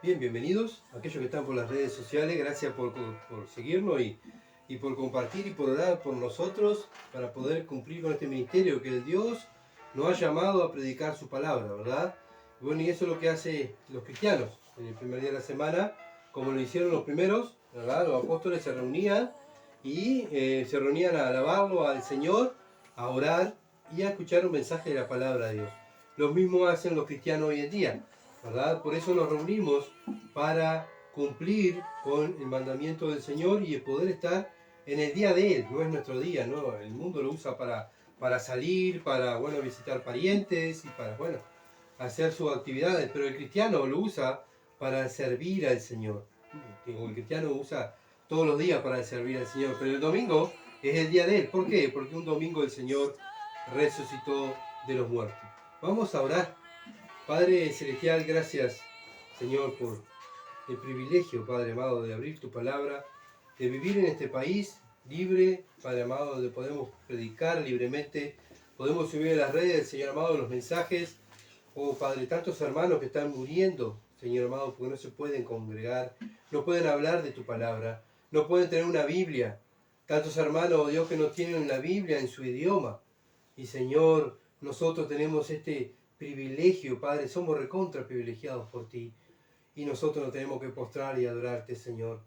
Bien, bienvenidos a aquellos que están por las redes sociales. Gracias por seguirnos y por compartir y por orar por nosotros para poder cumplir con este ministerio que el Dios nos ha llamado a predicar su palabra, ¿verdad? Y bueno, y eso es lo que hacen los cristianos. En el primer día de la semana, como lo hicieron los primeros, ¿verdad? Los apóstoles se reunían y se reunían a alabarlo al Señor, a orar y a escuchar un mensaje de la palabra de Dios. Lo mismo hacen los cristianos hoy en día, ¿verdad? Por eso nos reunimos para cumplir con el mandamiento del Señor y poder estar en el día de Él. No es nuestro día, ¿no? El mundo lo usa para salir, para, bueno, visitar parientes y para, bueno, hacer sus actividades, pero el cristiano lo usa para servir al Señor. El cristiano usa todos los días para servir al Señor, pero el domingo es el día de Él. ¿Por qué? Porque un domingo el Señor resucitó de los muertos. Vamos a orar. Padre Celestial, gracias, Señor, por el privilegio, Padre amado, de abrir tu palabra, de vivir en este país libre, Padre amado, donde podemos predicar libremente, podemos subir a las redes, Señor amado, los mensajes. Oh, Padre, tantos hermanos que están muriendo, Señor amado, porque no se pueden congregar, no pueden hablar de tu palabra, no pueden tener una Biblia. Tantos hermanos, oh Dios, que no tienen la Biblia en su idioma. Y Señor, nosotros tenemos este privilegio, Padre, somos recontra privilegiados por ti. Y nosotros nos tenemos que postrar y adorarte, Señor.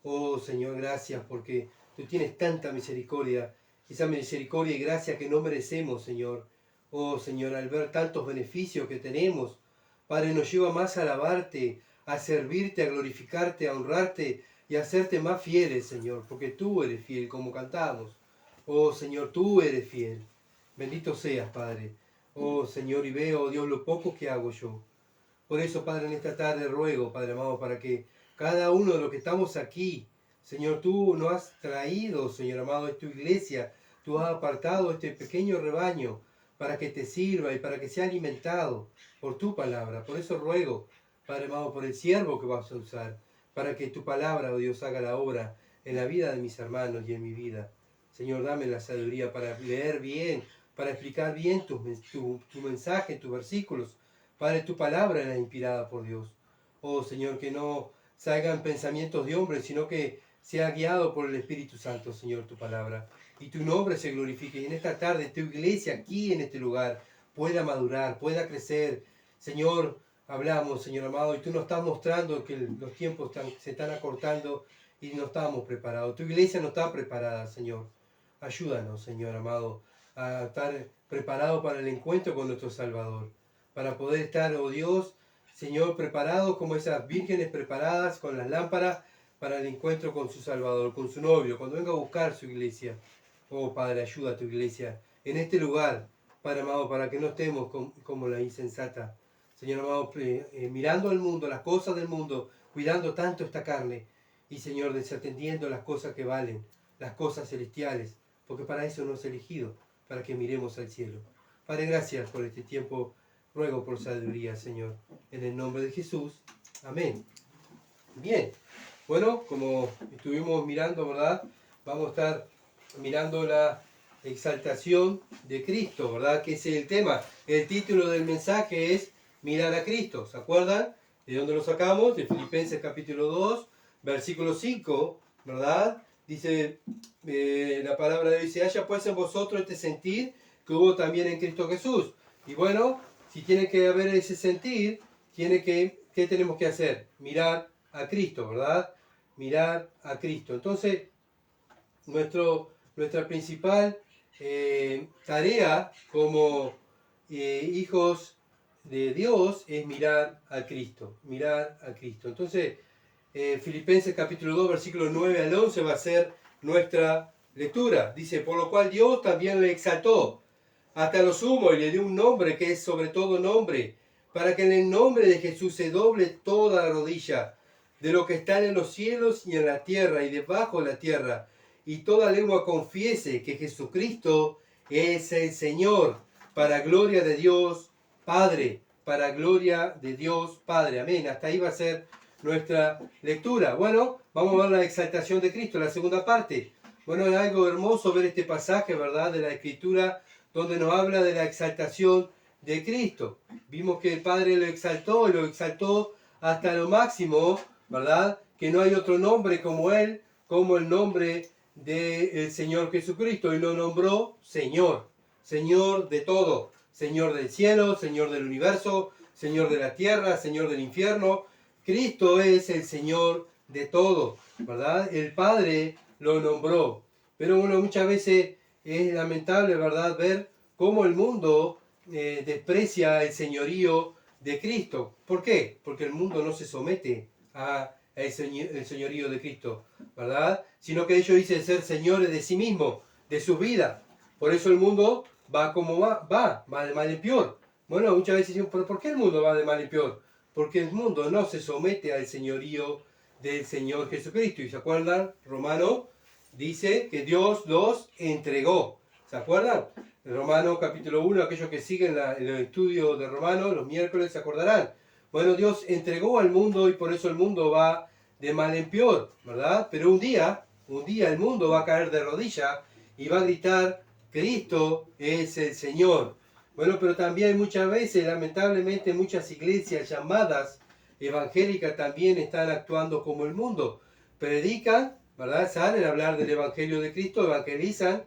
Oh, Señor, gracias porque tú tienes tanta misericordia, esa misericordia y gracia que no merecemos, Señor. Oh, Señor, al ver tantos beneficios que tenemos, Padre, nos lleva más a alabarte, a servirte, a glorificarte, a honrarte y a hacerte más fieles, Señor, porque tú eres fiel, como cantamos. Oh, Señor, tú eres fiel. Bendito seas, Padre. Oh, Señor, y veo, Dios, lo poco que hago yo. Por eso, Padre, en esta tarde ruego, Padre amado, para que cada uno de los que estamos aquí, Señor, tú nos has traído, Señor amado, a tu iglesia, tú has apartado este pequeño rebaño para que te sirva y para que sea alimentado por tu palabra. Por eso ruego, Padre amado, por el siervo que vas a usar, para que tu palabra, oh Dios, haga la obra en la vida de mis hermanos y en mi vida. Señor, dame la sabiduría para leer bien, para explicar bien tu mensaje, tus versículos. Padre, tu palabra era inspirada por Dios. Oh Señor, que no salgan pensamientos de hombres, sino que sea guiado por el Espíritu Santo, Señor, tu palabra. Y tu nombre se glorifique. Y en esta tarde tu iglesia aquí en este lugar pueda madurar, pueda crecer. Señor, hablamos, Señor amado, y tú nos estás mostrando que los tiempos se están acortando y no estamos preparados. Tu iglesia no está preparada, Señor. Ayúdanos, Señor amado, a estar preparados para el encuentro con nuestro Salvador, para poder estar, oh Dios, Señor, preparados como esas vírgenes preparadas con las lámparas para el encuentro con su Salvador, con su novio, cuando venga a buscar su iglesia. Oh Padre, ayuda a tu iglesia en este lugar, Padre amado, para que no estemos como la insensata. Señor amado, mirando al mundo, las cosas del mundo, cuidando tanto esta carne y Señor, desatendiendo las cosas que valen, las cosas celestiales, porque para eso nos has elegido, para que miremos al cielo. Padre, gracias por este tiempo. Ruego por sabiduría, Señor, en el nombre de Jesús. Amén. Bien, bueno, como estuvimos mirando, ¿verdad? Vamos a estar mirando la exaltación de Cristo, ¿verdad? Que ese es el tema. El título del mensaje es Mirar a Cristo. ¿Se acuerdan? ¿De dónde lo sacamos? De Filipenses capítulo 2, versículo 5, ¿verdad? Dice la palabra de Dios, dice, haya pues en vosotros este sentir que hubo también en Cristo Jesús. Y bueno, si tiene que haber ese sentir, ¿qué tenemos que hacer? Mirar a Cristo, ¿verdad? Mirar a Cristo. Entonces, nuestra principal tarea como hijos de Dios es mirar a Cristo, mirar a Cristo. Entonces, Filipenses capítulo 2, versículos 9 al 11 va a ser nuestra lectura. Dice, por lo cual Dios también le exaltó hasta lo sumo y le dio un nombre que es sobre todo nombre, para que en el nombre de Jesús se doble toda rodilla de lo que están en los cielos y en la tierra y debajo de la tierra, y toda lengua confiese que Jesucristo es el Señor, para gloria de Dios Padre, para gloria de Dios Padre. Amén. Hasta ahí va a ser nuestra lectura. Bueno, vamos a ver la exaltación de Cristo, la segunda parte. Bueno, es algo hermoso ver este pasaje, ¿verdad?, de la Escritura, donde nos habla de la exaltación de Cristo. Vimos que el Padre lo exaltó hasta lo máximo, ¿verdad? Que no hay otro nombre como Él, como el nombre del Señor Jesucristo. Y lo nombró Señor, Señor de todo, Señor del cielo, Señor del universo, Señor de la tierra, Señor del infierno. Cristo es el Señor de todo, ¿verdad? El Padre lo nombró. Pero bueno, muchas veces es lamentable, ¿verdad?, ver cómo el mundo desprecia el señorío de Cristo. ¿Por qué? Porque el mundo no se somete a el señorío de Cristo, ¿verdad? Sino que ellos dicen ser señores de sí mismos, de sus vidas. Por eso el mundo va como va de mal en peor. Bueno, muchas veces dicen, ¿pero por qué el mundo va de mal en peor? Porque el mundo no se somete al señorío del Señor Jesucristo. ¿Y se acuerdan? Romano dice que Dios los entregó. ¿Se acuerdan? En Romano capítulo 1, aquellos que siguen el estudio de Romano, los miércoles se acordarán. Bueno, Dios entregó al mundo y por eso el mundo va de mal en peor, ¿verdad? Pero un día el mundo va a caer de rodillas y va a gritar, Cristo es el Señor. Bueno, pero también muchas veces, lamentablemente, muchas iglesias llamadas evangélicas también están actuando como el mundo. Predican, ¿verdad? Salen a hablar del Evangelio de Cristo, evangelizan,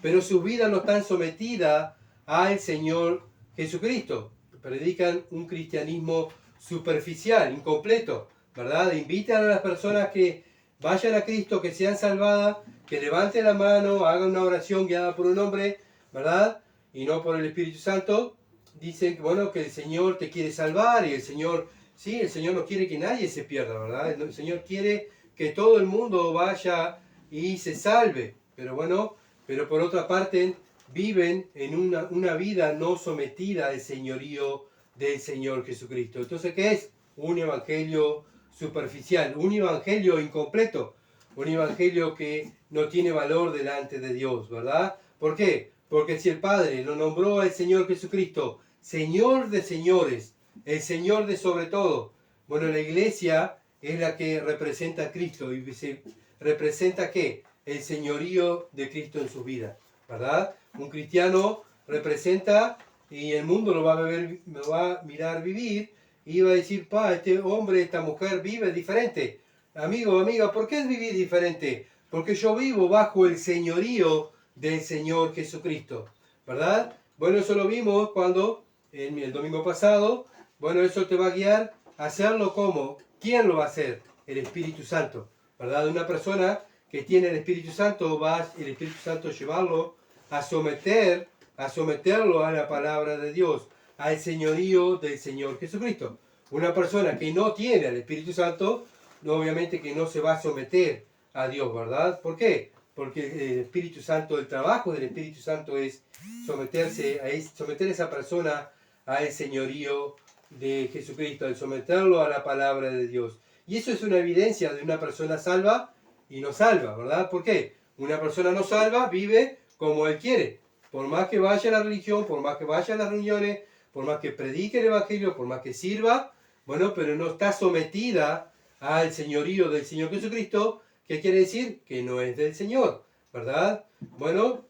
pero sus vidas no están sometidas al Señor Jesucristo. Predican un cristianismo superficial, incompleto, ¿verdad? Invitan a las personas que vayan a Cristo, que sean salvadas, que levanten la mano, hagan una oración guiada por un hombre, ¿verdad? Y no por el Espíritu Santo. Dicen que, bueno, que el Señor te quiere salvar y el Señor, sí, el Señor no quiere que nadie se pierda, ¿verdad? El Señor quiere que todo el mundo vaya y se salve. Pero bueno, pero por otra parte viven en una vida no sometida al señorío del Señor Jesucristo. Entonces, ¿qué es? Un evangelio superficial, un evangelio incompleto, un evangelio que no tiene valor delante de Dios, ¿verdad? ¿Por qué? Porque si el Padre lo nombró al Señor Jesucristo, Señor de señores, el Señor de sobre todo, bueno, la iglesia es la que representa a Cristo y se representa ¿qué? El señorío de Cristo en su vida, ¿verdad? Un cristiano representa y el mundo lo va a mirar vivir y va a decir, este hombre, esta mujer vive diferente. Amigo, amiga, ¿por qué es vivir diferente? Porque yo vivo bajo el señorío del Señor Jesucristo, ¿verdad? Bueno, eso lo vimos cuando, el domingo pasado, bueno, eso te va a guiar a hacerlo como. ¿Quién lo va a hacer? El Espíritu Santo, ¿verdad? Una persona que tiene el Espíritu Santo, va el Espíritu Santo llevarlo a someterlo a la palabra de Dios, al señorío del Señor Jesucristo. Una persona que no tiene al Espíritu Santo, obviamente que no se va a someter a Dios, ¿verdad? ¿Por qué? Porque el Espíritu Santo, el trabajo del Espíritu Santo es someter a esa persona al señorío de Jesucristo, al someterlo a la palabra de Dios. Y eso es una evidencia de una persona salva y no salva, ¿verdad? ¿Por qué? Una persona no salva vive como él quiere. Por más que vaya a la religión, por más que vaya a las reuniones, por más que predique el Evangelio, por más que sirva, bueno, pero no está sometida al señorío del Señor Jesucristo. ¿Qué quiere decir? Que no es del Señor, ¿verdad? Bueno,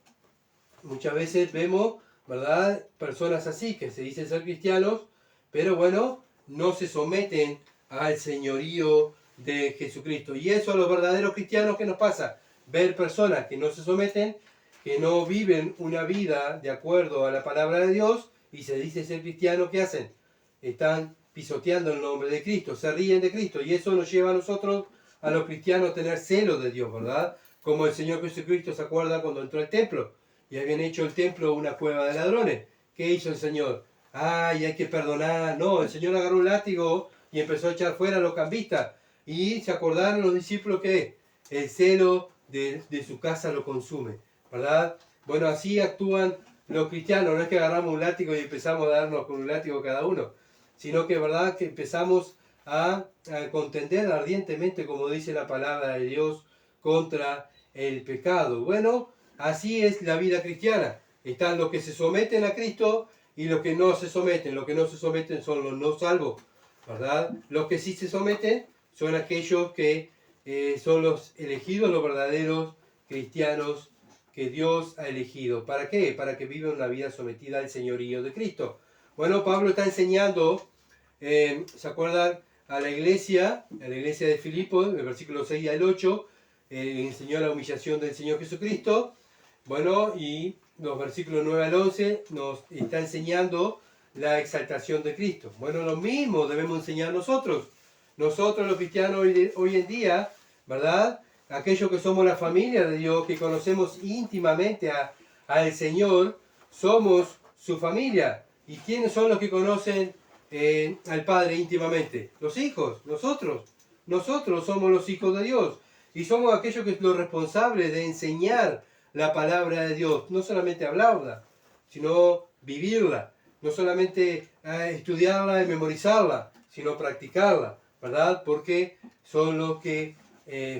muchas veces vemos, ¿verdad?, personas así que se dicen ser cristianos, pero bueno, no se someten al señorío de Jesucristo. Y eso a los verdaderos cristianos, ¿qué nos pasa? Ver personas que no se someten, que no viven una vida de acuerdo a la palabra de Dios y se dice ser cristiano, ¿qué hacen? Están pisoteando el nombre de Cristo, se ríen de Cristo y eso nos lleva a nosotros, a los cristianos, a tener celo de Dios, ¿verdad? Como el Señor Jesucristo se acuerda cuando entró al templo y habían hecho el templo una cueva de ladrones. ¿Qué hizo el Señor? Ay, hay que perdonar. No, el Señor agarró un látigo y empezó a echar fuera a los cambistas. Y se acordaron los discípulos que el celo de su casa lo consume, ¿verdad? Bueno, así actúan los cristianos. No es que agarramos un látigo y empezamos a darnos con un látigo cada uno, sino que, ¿verdad?, que empezamos a contender ardientemente, como dice la palabra de Dios, contra el pecado. Bueno, así es la vida cristiana. Están los que se someten a Cristo y los que no se someten. Los que no se someten son los no salvos, ¿verdad? Los que sí se someten son aquellos que son los elegidos, los verdaderos cristianos que Dios ha elegido. ¿Para qué? Para que vivan una vida sometida al señorío de Cristo. Bueno, Pablo está enseñando, ¿se acuerdan? a la iglesia de Filipos, en el versículo 6 al 8, enseñó la humillación del Señor Jesucristo. Bueno, y los versículos 9 al 11 nos está enseñando la exaltación de Cristo. Bueno, lo mismo debemos enseñar nosotros. Nosotros los cristianos hoy en día, ¿verdad? Aquellos que somos la familia de Dios, que conocemos íntimamente al Señor, somos su familia. ¿Y quiénes son los que conocen al Padre íntimamente? Los hijos, nosotros. Nosotros somos los hijos de Dios. Y somos aquellos que son los responsables de enseñar la palabra de Dios. No solamente hablarla, sino vivirla. No solamente estudiarla y memorizarla, sino practicarla, ¿verdad? Porque son los que,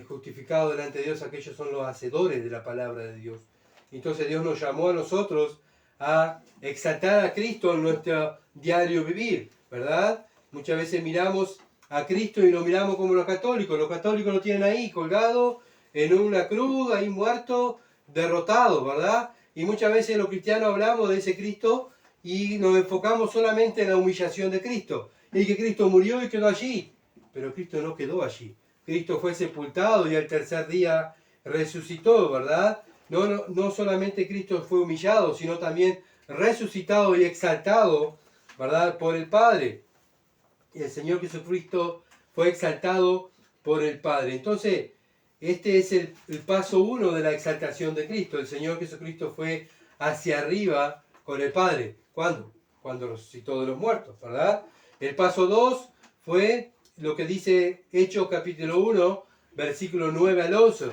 justificados delante de Dios, aquellos son los hacedores de la palabra de Dios. Entonces Dios nos llamó a nosotros a exaltar a Cristo en nuestro diario vivir, ¿verdad? Muchas veces miramos a Cristo y lo miramos como los católicos. Los católicos lo tienen ahí, colgado en una cruz, ahí muerto, derrotado, ¿verdad? Y muchas veces los cristianos hablamos de ese Cristo y nos enfocamos solamente en la humillación de Cristo. Y que Cristo murió y quedó allí. Pero Cristo no quedó allí. Cristo fue sepultado y al tercer día resucitó, ¿verdad? No solamente Cristo fue humillado, sino también resucitado y exaltado, ¿verdad? Por el Padre. Y el Señor Jesucristo fue exaltado por el Padre. Entonces, este es el paso 1 de la exaltación de Cristo. El Señor Jesucristo fue hacia arriba con el Padre. ¿Cuándo? Cuando resucitó de los muertos, ¿verdad? El paso 2 fue lo que dice Hechos capítulo 1, versículo 9 al 11.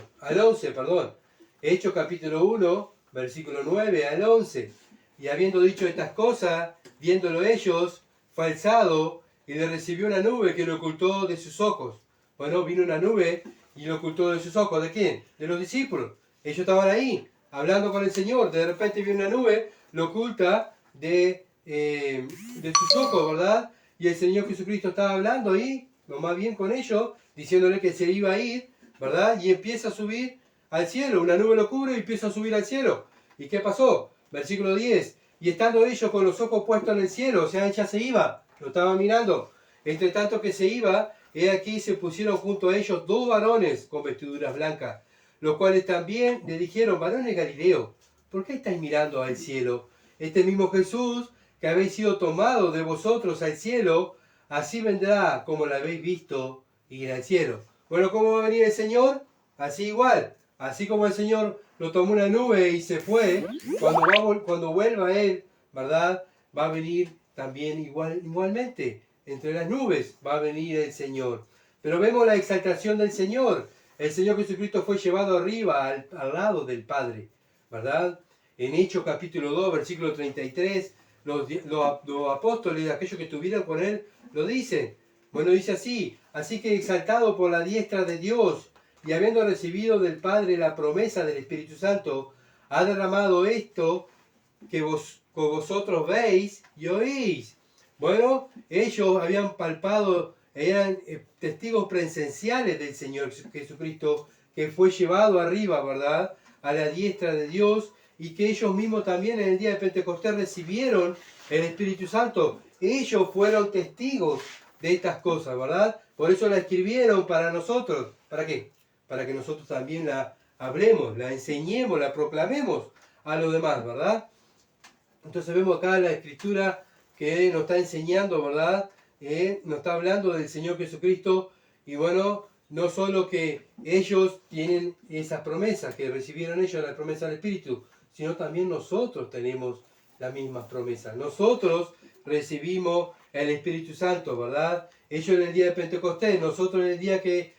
Hechos capítulo 1, versículo 9 al 11. Y habiendo dicho estas cosas, viéndolo ellos, fue alzado y le recibió una nube que lo ocultó de sus ojos. Bueno, vino una nube y lo ocultó de sus ojos. ¿De quién? De los discípulos. Ellos estaban ahí, hablando con el Señor. De repente viene una nube, lo oculta de sus ojos, ¿verdad? Y el Señor Jesucristo estaba hablando ahí, lo más bien con ellos, diciéndole que se iba a ir, ¿verdad? Y empieza a subir al cielo. Una nube lo cubre y empieza a subir al cielo. ¿Y qué pasó? Versículo 10. Y estando ellos con los ojos puestos en el cielo, o sea, ella se iba, lo estaba mirando. Entre tanto que se iba, he aquí se pusieron junto a ellos 2 varones con vestiduras blancas, los cuales también le dijeron: varones Galileo, ¿por qué estáis mirando al cielo? Este mismo Jesús que habéis sido tomado de vosotros al cielo, así vendrá como lo habéis visto ir al cielo. Bueno, ¿cómo va a venir el Señor? Así igual. Así como el Señor lo tomó una nube y se fue, cuando vuelva Él, ¿verdad? Va a venir también igualmente. Entre las nubes va a venir el Señor. Pero vemos la exaltación del Señor. El Señor Jesucristo fue llevado arriba, al lado del Padre, ¿verdad? En Hechos capítulo 2, versículo 33, los apóstoles, aquellos que estuvieron con Él, lo dicen. Bueno, dice así: así que exaltado por la diestra de Dios, y habiendo recibido del Padre la promesa del Espíritu Santo, ha derramado esto que vosotros veis y oís. Bueno, ellos habían palpado, eran testigos presenciales del Señor Jesucristo, que fue llevado arriba, ¿verdad?, a la diestra de Dios, y que ellos mismos también en el día de Pentecostés recibieron el Espíritu Santo. Ellos fueron testigos de estas cosas, ¿verdad? Por eso la escribieron para nosotros. ¿Para qué? Para que nosotros también la hablemos, la enseñemos, la proclamemos a los demás, ¿verdad? Entonces vemos acá la Escritura que nos está enseñando, ¿verdad? Nos está hablando del Señor Jesucristo. Y bueno, no solo que ellos tienen esas promesas, que recibieron ellos la promesa del Espíritu, sino también nosotros tenemos las mismas promesas. Nosotros recibimos el Espíritu Santo, ¿verdad? Ellos en el día de Pentecostés, nosotros en el día que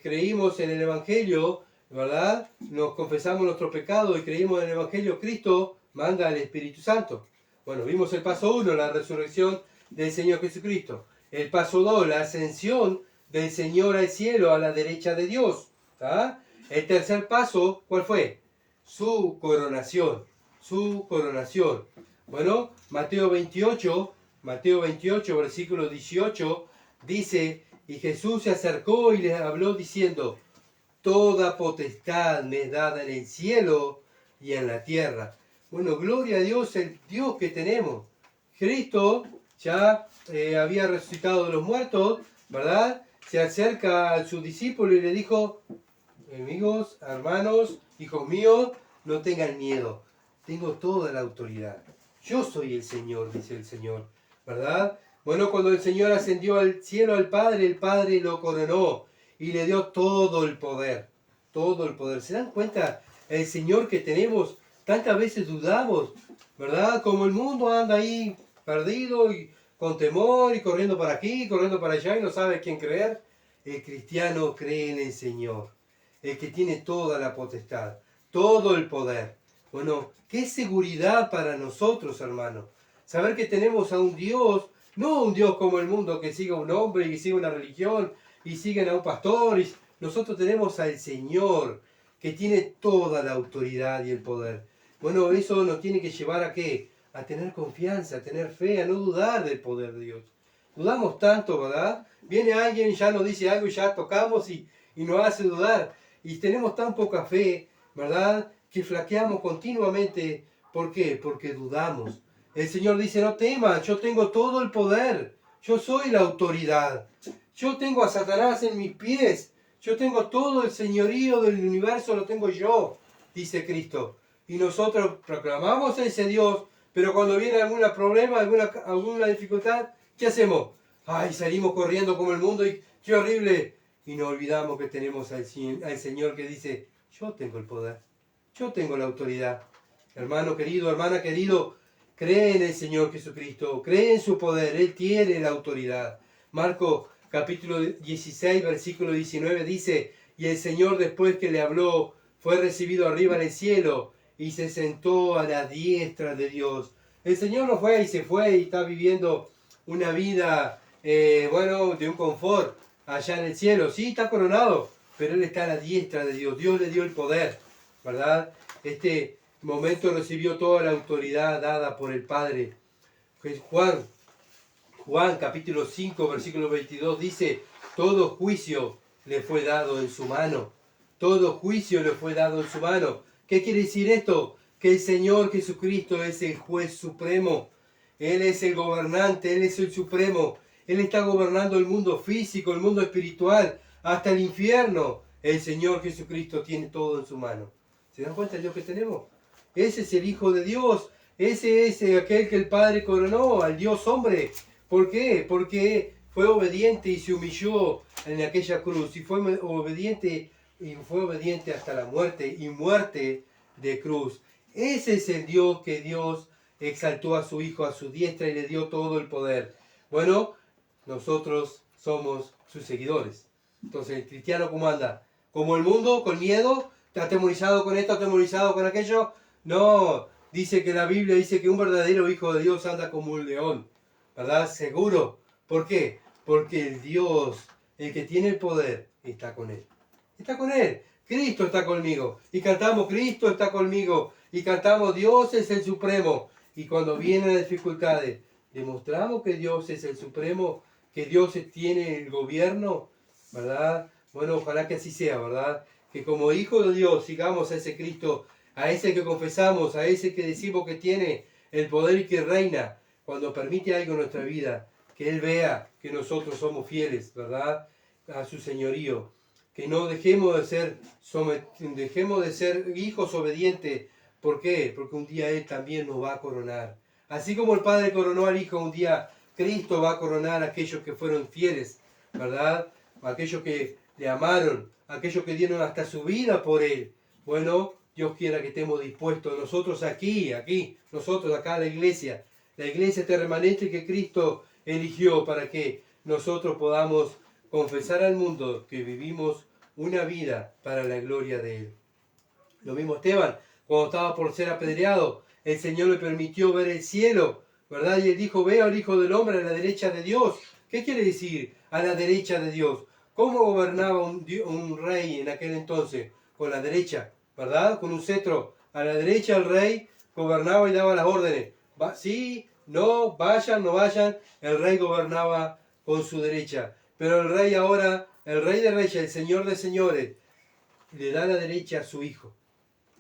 creímos en el Evangelio, ¿verdad? Nos confesamos nuestro pecado y creímos en el Evangelio. Cristo manda al Espíritu Santo. Bueno, vimos el paso 1, la resurrección del Señor Jesucristo. El paso 2, la ascensión del Señor al cielo, a la derecha de Dios. ¿Tá? El tercer paso, ¿cuál fue? Su coronación. Su coronación. Bueno, Mateo 28, versículo 18, dice: y Jesús se acercó y les habló diciendo: toda potestad me es dada en el cielo y en la tierra. Bueno, gloria a Dios, el Dios que tenemos. Cristo ya había resucitado de los muertos, ¿verdad? Se acerca a su discípulo y le dijo, amigos, hermanos, hijos míos, no tengan miedo, tengo toda la autoridad. Yo soy el Señor, dice el Señor, ¿verdad? Bueno, cuando el Señor ascendió al cielo al Padre, el Padre lo coronó y le dio todo el poder, todo el poder. ¿Se dan cuenta? El Señor que tenemos, tantas veces dudamos, ¿verdad? Como el mundo anda ahí perdido y con temor y corriendo para aquí, corriendo para allá y no sabe quién creer. El cristiano cree en el Señor, el que tiene toda la potestad, todo el poder. Bueno, qué seguridad para nosotros, hermanos. Saber que tenemos a un Dios, no un Dios como el mundo que siga un hombre y que siga una religión y siguen a un pastor. Nosotros tenemos al Señor que tiene toda la autoridad y el poder. Bueno, eso nos tiene que llevar a ¿qué? A tener confianza, a tener fe, a no dudar del poder de Dios. Dudamos tanto, ¿verdad? Viene alguien y ya nos dice algo y ya tocamos y nos hace dudar. Y tenemos tan poca fe, ¿verdad? Que flaqueamos continuamente. ¿Por qué? Porque dudamos. El Señor dice, no temas, yo tengo todo el poder. Yo soy la autoridad. Yo tengo a Satanás en mis pies. Yo tengo todo el señorío del universo, lo tengo yo, dice Cristo. Y nosotros proclamamos a ese Dios, pero cuando viene algún problema, alguna dificultad, ¿qué hacemos? Ay, salimos corriendo como el mundo y qué horrible. Y nos olvidamos que tenemos al Señor que dice, yo tengo el poder, yo tengo la autoridad. Hermano querido, hermana querido, cree en el Señor Jesucristo, cree en su poder, Él tiene la autoridad. Marcos capítulo 16, versículo 19 dice, y el Señor después que le habló, fue recibido arriba en el cielo y se sentó a la diestra de Dios. El Señor no fue y se fue y está viviendo una vida, de un confort allá en el cielo. Sí, está coronado, pero Él está a la diestra de Dios. Dios le dio el poder, ¿verdad? Este momento recibió toda la autoridad dada por el Padre. Juan capítulo 5, versículo 22 dice, todo juicio le fue dado en su mano. Todo juicio le fue dado en su mano. ¿Qué quiere decir esto? Que el Señor Jesucristo es el juez supremo. Él es el gobernante, Él es el supremo. Él está gobernando el mundo físico, el mundo espiritual, hasta el infierno. El Señor Jesucristo tiene todo en su mano. ¿Se dan cuenta del Dios que tenemos? Ese es el Hijo de Dios. Ese es aquel que el Padre coronó, al Dios hombre. ¿Por qué? Porque fue obediente y se humilló en aquella cruz. Y fue obediente hasta la muerte y muerte de cruz. Ese es el Dios que Dios exaltó a su Hijo a su diestra y le dio todo el poder. Bueno, nosotros somos sus seguidores. Entonces, ¿el cristiano cómo anda? ¿Como el mundo? ¿Con miedo? ¿Está atemorizado con esto? ¿Atemorizado con aquello? No, dice que la Biblia dice que un verdadero Hijo de Dios anda como un león, ¿verdad? Seguro. ¿Por qué? Porque el Dios, el que tiene el poder, está con Él. Está con Él. Cristo está conmigo. Y cantamos, Cristo está conmigo. Y cantamos, Dios es el Supremo. Y cuando vienen las dificultades, demostramos que Dios es el Supremo, que Dios tiene el gobierno, ¿verdad? Bueno, ojalá que así sea, ¿verdad? Que como hijos de Dios sigamos a ese Cristo, a ese que confesamos, a ese que decimos que tiene el poder y que reina, cuando permite algo en nuestra vida, que Él vea que nosotros somos fieles, ¿verdad? A su señorío. Que no dejemos de ser hijos obedientes. ¿Por qué? Porque un día Él también nos va a coronar. Así como el Padre coronó al Hijo, un día Cristo va a coronar a aquellos que fueron fieles, ¿verdad? Aquellos que le amaron, aquellos que dieron hasta su vida por Él. Bueno, Dios quiera que estemos dispuestos, nosotros aquí, nosotros acá, la iglesia este remanente que Cristo eligió para que nosotros podamos confesar al mundo que vivimos una vida para la gloria de Él. Lo mismo Esteban, cuando estaba por ser apedreado, el Señor le permitió ver el cielo, ¿verdad? Y él dijo, veo al Hijo del Hombre a la derecha de Dios. ¿Qué quiere decir a la derecha de Dios? ¿Cómo gobernaba un rey en aquel entonces? Con la derecha, ¿verdad? Con un cetro. A la derecha el rey gobernaba y daba las órdenes. Sí, no, vayan, no vayan. El rey gobernaba con su derecha. Pero el rey ahora, el rey de reyes, el señor de señores, le da la derecha a su hijo.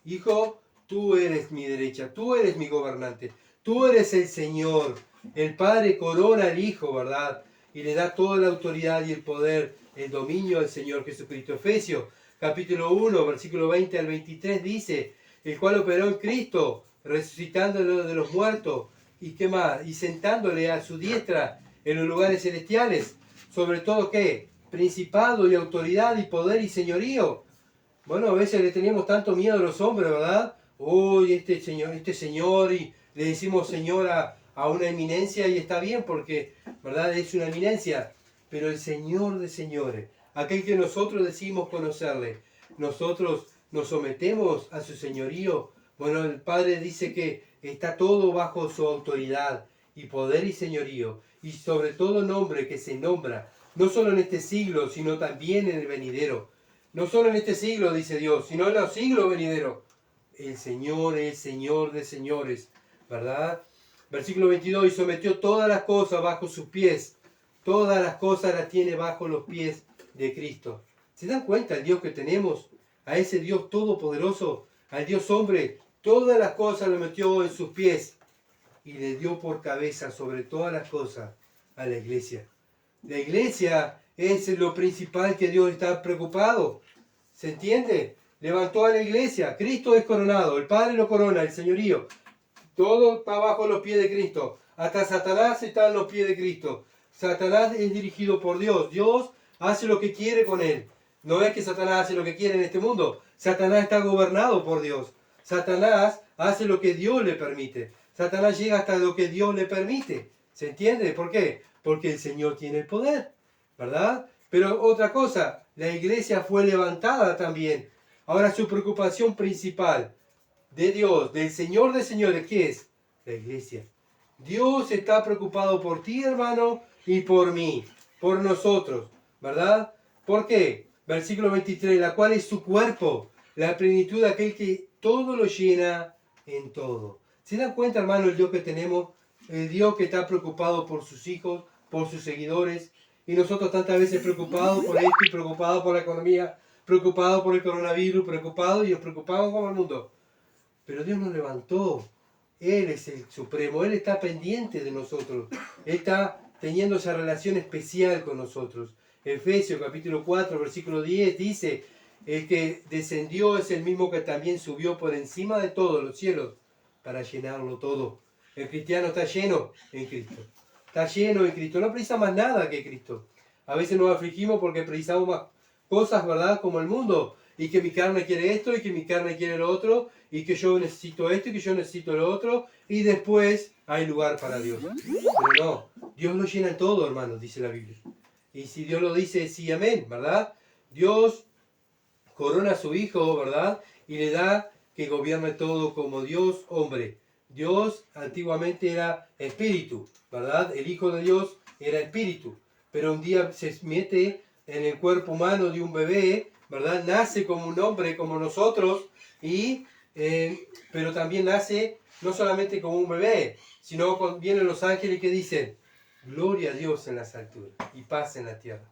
Hijo, tú eres mi derecha, tú eres mi gobernante, tú eres el Señor. El Padre corona al Hijo, ¿verdad? y le da toda la autoridad y el poder, el dominio al Señor Jesucristo. Efesios capítulo 1, versículo 20 al 23 dice, el cual operó en Cristo, resucitándolo de los muertos, y qué más, y sentándole a su diestra en los lugares celestiales, sobre todo qué, principado y autoridad y poder y señorío. Bueno, a veces le tenemos tanto miedo a los hombres, ¿verdad? Uy, este señor, y le decimos señor a una eminencia, y está bien porque, ¿verdad? Es una eminencia, pero el Señor de señores, aquel que nosotros decimos conocerle, nosotros nos sometemos a su señorío. Bueno, el Padre dice que está todo bajo su autoridad y poder y señorío, y sobre todo nombre que se nombra, no solo en este siglo, sino también en el venidero. No solo en este siglo, dice Dios, sino en los siglos venideros. El Señor es Señor de señores, ¿verdad? Versículo 22, y sometió todas las cosas bajo sus pies. Todas las cosas las tiene bajo los pies de Cristo. ¿Se dan cuenta el Dios que tenemos? A ese Dios todopoderoso, al Dios hombre, todas las cosas lo metió en sus pies y le dio por cabeza sobre todas las cosas a la iglesia. La iglesia es lo principal que Dios está preocupado. ¿Se entiende? Levantó a la iglesia. Cristo es coronado. El Padre lo corona, el señorío. Todo está bajo los pies de Cristo. Hasta Satanás está en los pies de Cristo. Satanás es dirigido por Dios. Dios hace lo que quiere con él. No es que Satanás hace lo que quiere en este mundo. Satanás está gobernado por Dios. Satanás hace lo que Dios le permite. Satanás llega hasta lo que Dios le permite. ¿Se entiende? ¿Por qué? Porque el Señor tiene el poder, ¿verdad? Pero otra cosa, la iglesia fue levantada también. Ahora su preocupación principal de Dios, del Señor de señores, ¿qué es? La iglesia. Dios está preocupado por ti, hermano, y por mí, por nosotros, ¿verdad? ¿Por qué? Versículo 23, la cual es su cuerpo, la plenitud de aquel que todo lo llena en todo. ¿Se dan cuenta, hermano, el Dios que tenemos? El Dios que está preocupado por sus hijos, por sus seguidores, y nosotros tantas veces preocupados por esto, y preocupados por la economía, preocupados por el coronavirus, preocupados y nos preocupamos como el mundo. Pero Dios nos levantó. Él es el supremo, Él está pendiente de nosotros, Él está teniendo esa relación especial con nosotros. Efesios capítulo 4, versículo 10 dice, el que descendió es el mismo que también subió por encima de todos los cielos para llenarlo todo. El cristiano está lleno en Cristo. Está lleno en Cristo. No precisa más nada que Cristo. A veces nos afligimos porque precisamos más cosas, ¿verdad? Como el mundo. Y que mi carne quiere esto, y que mi carne quiere lo otro, y que yo necesito esto, y que yo necesito lo otro. Y después hay lugar para Dios. Pero no. Dios lo llena en todo, hermanos, dice la Biblia. Y si Dios lo dice, sí, amén, ¿verdad? Dios corona a su Hijo, ¿verdad? Y le da que gobierne todo como Dios hombre. Dios antiguamente era espíritu, ¿verdad? El Hijo de Dios era espíritu. Pero un día se mete en el cuerpo humano de un bebé, ¿verdad? Nace como un hombre como nosotros, pero también nace no solamente como un bebé, sino vienen los ángeles que dicen, gloria a Dios en las alturas y paz en la tierra.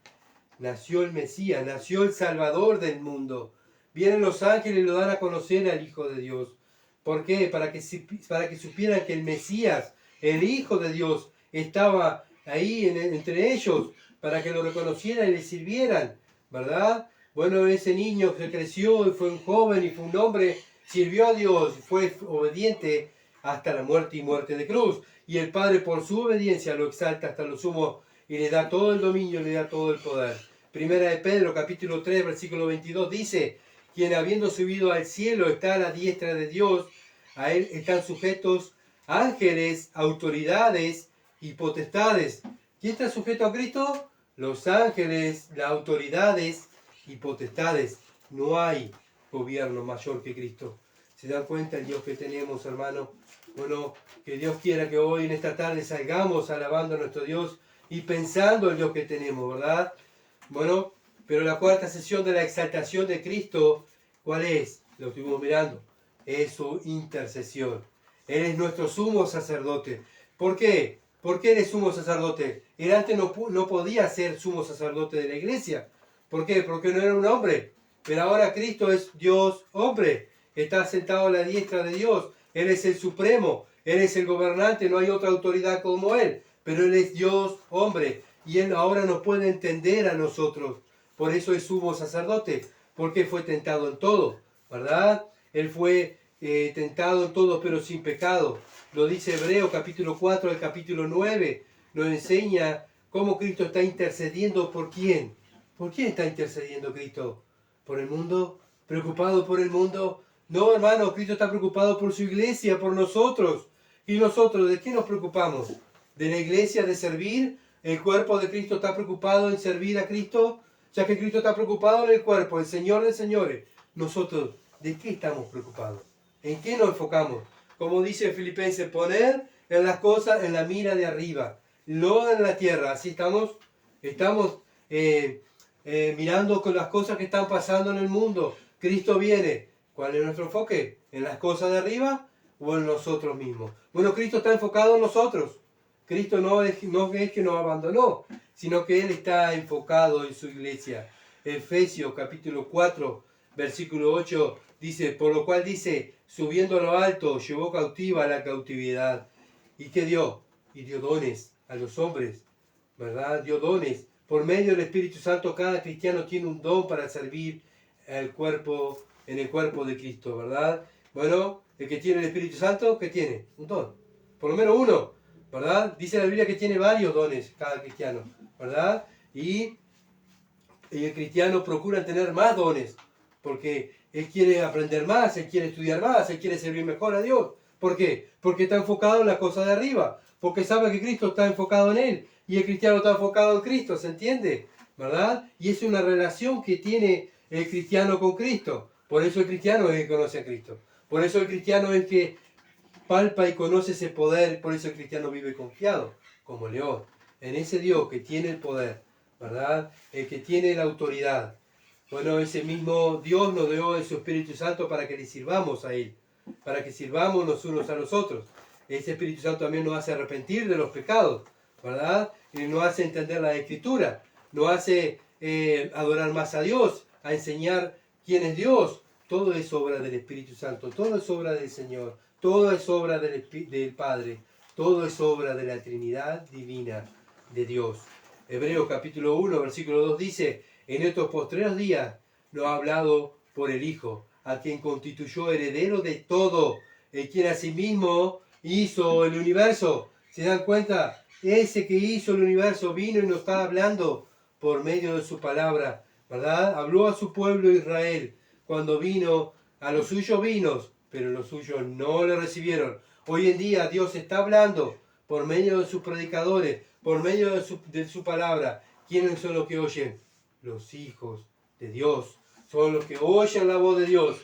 Nació el Mesías, nació el Salvador del mundo. Vienen los ángeles y lo dan a conocer al Hijo de Dios. ¿Por qué? Para que supieran que el Mesías, el Hijo de Dios, estaba ahí entre ellos, para que lo reconocieran y le sirvieran, ¿verdad? Bueno, ese niño que creció y fue un joven y fue un hombre, sirvió a Dios, fue obediente hasta la muerte y muerte de cruz. Y el Padre por su obediencia lo exalta hasta lo sumo y le da todo el dominio, le da todo el poder. Primera de Pedro, capítulo 3, versículo 22, dice, quien habiendo subido al cielo está a la diestra de Dios, a él están sujetos ángeles, autoridades y potestades. ¿Quién está sujeto a Cristo? Los ángeles, las autoridades y potestades. No hay gobierno mayor que Cristo. ¿Se dan cuenta el Dios que tenemos, hermano? Bueno, que Dios quiera que hoy en esta tarde salgamos alabando a nuestro Dios y pensando en Dios que tenemos, ¿verdad? Bueno, pero la cuarta sesión de la exaltación de Cristo, ¿cuál es? Lo estuvimos mirando. Es su intercesión. Él es nuestro sumo sacerdote. ¿Por qué? ¿Por qué Él es sumo sacerdote? Él antes no podía ser sumo sacerdote de la iglesia. ¿Por qué? Porque no era un hombre. Pero ahora Cristo es Dios hombre. Está sentado a la diestra de Dios. Él es el supremo. Él es el gobernante. No hay otra autoridad como Él. Pero Él es Dios hombre. y Él ahora nos puede entender a nosotros. Por eso es sumo sacerdote, porque fue tentado en todo, ¿verdad? Él fue tentado en todo, pero sin pecado. Lo dice Hebreo capítulo 4 al capítulo 9. Nos enseña cómo Cristo está intercediendo por quién. ¿Por quién está intercediendo Cristo? ¿Por el mundo? ¿Preocupado por el mundo? No, hermano, Cristo está preocupado por su iglesia, por nosotros. ¿Y nosotros de qué nos preocupamos? ¿De la iglesia, de servir? ¿El cuerpo de Cristo está preocupado en servir a Cristo? Ya que Cristo está preocupado en el cuerpo, el Señor de señores. Nosotros, ¿de qué estamos preocupados? ¿En qué nos enfocamos? Como dice Filipenses, poner en las cosas en la mira de arriba, no en la tierra. Así estamos mirando con las cosas que están pasando en el mundo. Cristo viene. ¿Cuál es nuestro enfoque? ¿En las cosas de arriba o en nosotros mismos? Bueno, Cristo está enfocado en nosotros. Cristo no es que nos abandonó, sino que Él está enfocado en su iglesia. Efesios capítulo 4, versículo 8 dice, por lo cual dice, subiendo a lo alto, llevó cautiva la cautividad. ¿Y qué dio? Y dio dones a los hombres, ¿verdad? Dio dones. Por medio del Espíritu Santo, cada cristiano tiene un don para servir en el cuerpo de Cristo, ¿verdad? Bueno, el que tiene el Espíritu Santo, ¿qué tiene? Un don. Por lo menos uno, ¿verdad? Dice la Biblia que tiene varios dones cada cristiano, ¿verdad? Y el cristiano procura tener más dones, porque él quiere aprender más, él quiere estudiar más, él quiere servir mejor a Dios. ¿Por qué? Porque está enfocado en la cosa de arriba, porque sabe que Cristo está enfocado en él, y el cristiano está enfocado en Cristo, ¿se entiende? ¿Verdad? Y es una relación que tiene el cristiano con Cristo. Por eso el cristiano es el que conoce a Cristo. Por eso el cristiano es el que palpa y conoce ese poder, por eso el cristiano vive confiado, como león, en ese Dios que tiene el poder, ¿verdad? El que tiene la autoridad. Bueno, ese mismo Dios nos dio de su Espíritu Santo para que le sirvamos a Él, para que sirvamos los unos a los otros. Ese Espíritu Santo también nos hace arrepentir de los pecados, ¿verdad? Y nos hace entender la Escritura, nos hace adorar más a Dios, a enseñar quién es Dios. Todo es obra del Espíritu Santo, todo es obra del Señor, todo es obra del Padre, todo es obra de la Trinidad divina de Dios. Hebreos capítulo 1, versículo 2 dice, en estos postreros días nos ha hablado por el Hijo, a quien constituyó heredero de todo, el quien asimismo hizo el universo. ¿Se dan cuenta? Ese que hizo el universo vino y nos está hablando por medio de su palabra, ¿verdad? Habló a su pueblo Israel cuando vino, a los suyos vino, pero los suyos no le recibieron. Hoy en día Dios está hablando por medio de sus predicadores, por medio de su palabra. ¿Quiénes son los que oyen? Los hijos de Dios. Son los que oyen la voz de Dios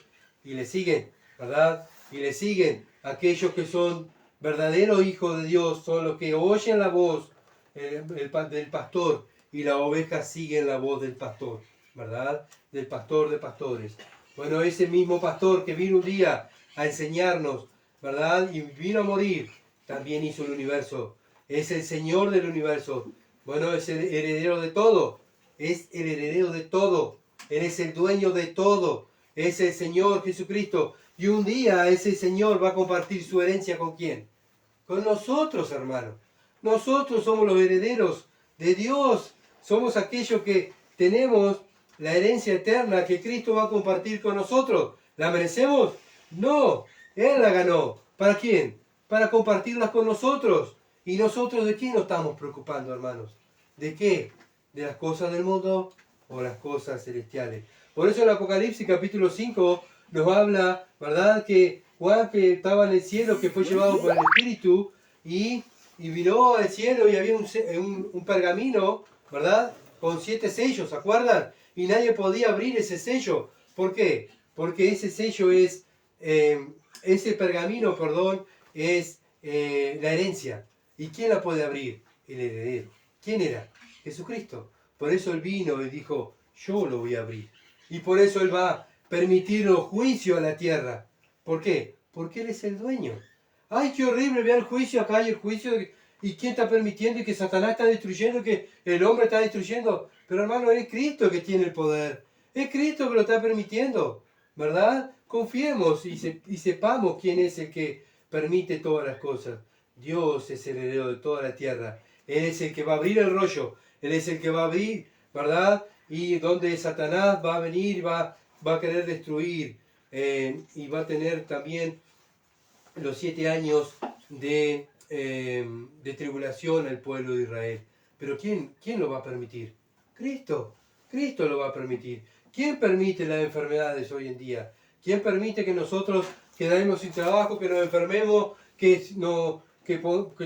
y le siguen, ¿verdad? Y le siguen. Aquellos que son verdaderos hijos de Dios son los que oyen la voz del pastor, y las ovejas siguen la voz del pastor, ¿verdad? Del pastor de pastores. Bueno, ese mismo pastor que vino un día a enseñarnos, ¿verdad? Y vino a morir, también hizo el universo. Es el Señor del universo. Bueno, es el heredero de todo. Es el heredero de todo. Él es el dueño de todo. Es el Señor Jesucristo. Y un día ese Señor va a compartir su herencia ¿con quién? Con nosotros, hermanos. Nosotros somos los herederos de Dios. Somos aquellos que tenemos la herencia eterna que Cristo va a compartir con nosotros. ¿La merecemos? No. Él la ganó. ¿Para quién? Para compartirlas con nosotros. ¿Y nosotros de qué nos estamos preocupando, hermanos? ¿De qué? ¿De las cosas del mundo o las cosas celestiales? Por eso en Apocalipsis capítulo 5 nos habla, ¿verdad? Que Juan, que estaba en el cielo, que fue llevado por el Espíritu y vino al cielo y había un pergamino, ¿verdad? Con 7 sellos, ¿se acuerdan? Y nadie podía abrir ese sello. ¿Por qué? Porque ese sello es, ese pergamino, perdón, es la herencia. ¿Y quién la puede abrir? El heredero. ¿Quién era? Jesucristo. Por eso Él vino y dijo, yo lo voy a abrir. Y por eso Él va a permitir los juicios a la tierra. ¿Por qué? Porque Él es el dueño. ¡Ay, qué horrible! Vean el juicio, acá hay el juicio. ¿Y quién está permitiendo? Y que Satanás está destruyendo, que el hombre está destruyendo. Pero hermano, es Cristo que tiene el poder. Es Cristo que lo está permitiendo. ¿Verdad? Confiemos y sepamos quién es el que permite todas las cosas. Dios es el heredero de toda la tierra. Él es el que va a abrir el rollo. Él es el que va a abrir, ¿verdad? Y donde Satanás va a venir y va a querer destruir. Y va a tener también los 7 años de tribulación al pueblo de Israel. Pero ¿quién lo va a permitir? Cristo. Cristo lo va a permitir. ¿Quién permite las enfermedades hoy en día? ¿Quién permite que nosotros quedemos sin trabajo, que nos enfermemos, que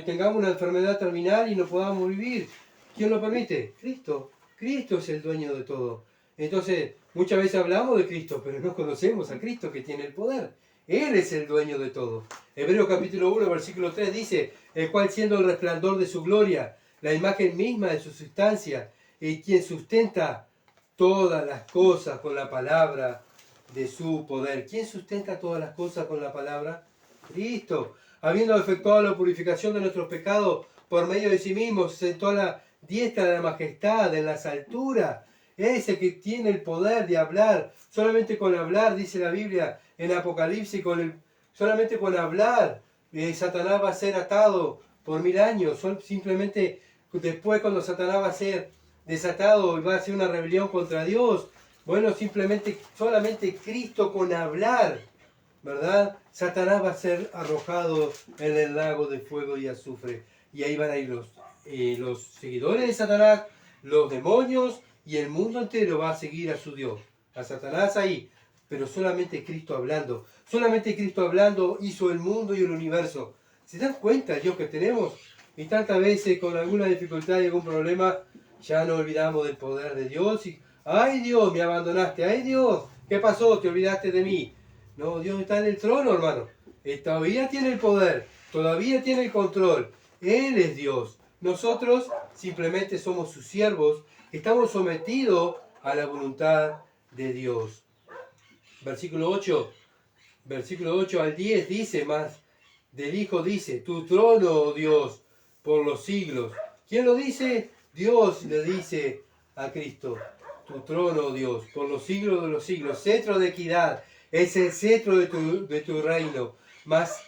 tengamos una enfermedad terminal y no podamos vivir? ¿Quién lo permite? Cristo. Cristo es el dueño de todo. Entonces, muchas veces hablamos de Cristo, pero no conocemos a Cristo que tiene el poder. Él es el dueño de todo. Hebreos capítulo 1, versículo 3 dice, el cual siendo el resplandor de su gloria, la imagen misma de su sustancia, y quien sustenta todas las cosas con la palabra de su poder. ¿Quién sustenta todas las cosas con la palabra? Cristo. Habiendo efectuado la purificación de nuestros pecados por medio de sí mismo, se sentó a la diestra de la majestad, en las alturas. Ese que tiene el poder de hablar, solamente con hablar, dice la Biblia en Apocalipsis, solamente con hablar, Satanás va a ser atado por 1000 años. Simplemente después, cuando Satanás va a ser desatado y va a hacer una rebelión contra Dios, bueno, solamente Cristo con hablar, ¿verdad? Satanás va a ser arrojado en el lago de fuego y azufre. Y ahí van a ir los seguidores de Satanás, los demonios, y el mundo entero va a seguir a su Dios. A Satanás ahí, pero solamente Cristo hablando. Solamente Cristo hablando hizo el mundo y el universo. ¿Se dan cuenta, Dios, que tenemos? Y tantas veces con alguna dificultad y algún problema, ya nos olvidamos del poder de Dios. Y, ¡ay Dios, me abandonaste! ¡Ay Dios, qué pasó! ¿Te olvidaste de mí? No, Dios está en el trono, hermano. Todavía tiene el poder, todavía tiene el control. Él es Dios. Nosotros simplemente somos sus siervos. Estamos sometidos a la voluntad de Dios. Versículo 8 al 10 dice más, del Hijo dice, tu trono, oh Dios, por los siglos. ¿Quién lo dice? Dios le dice a Cristo, tu trono, oh Dios, por los siglos de los siglos. Cetro de equidad, es el cetro de tu reino. Mas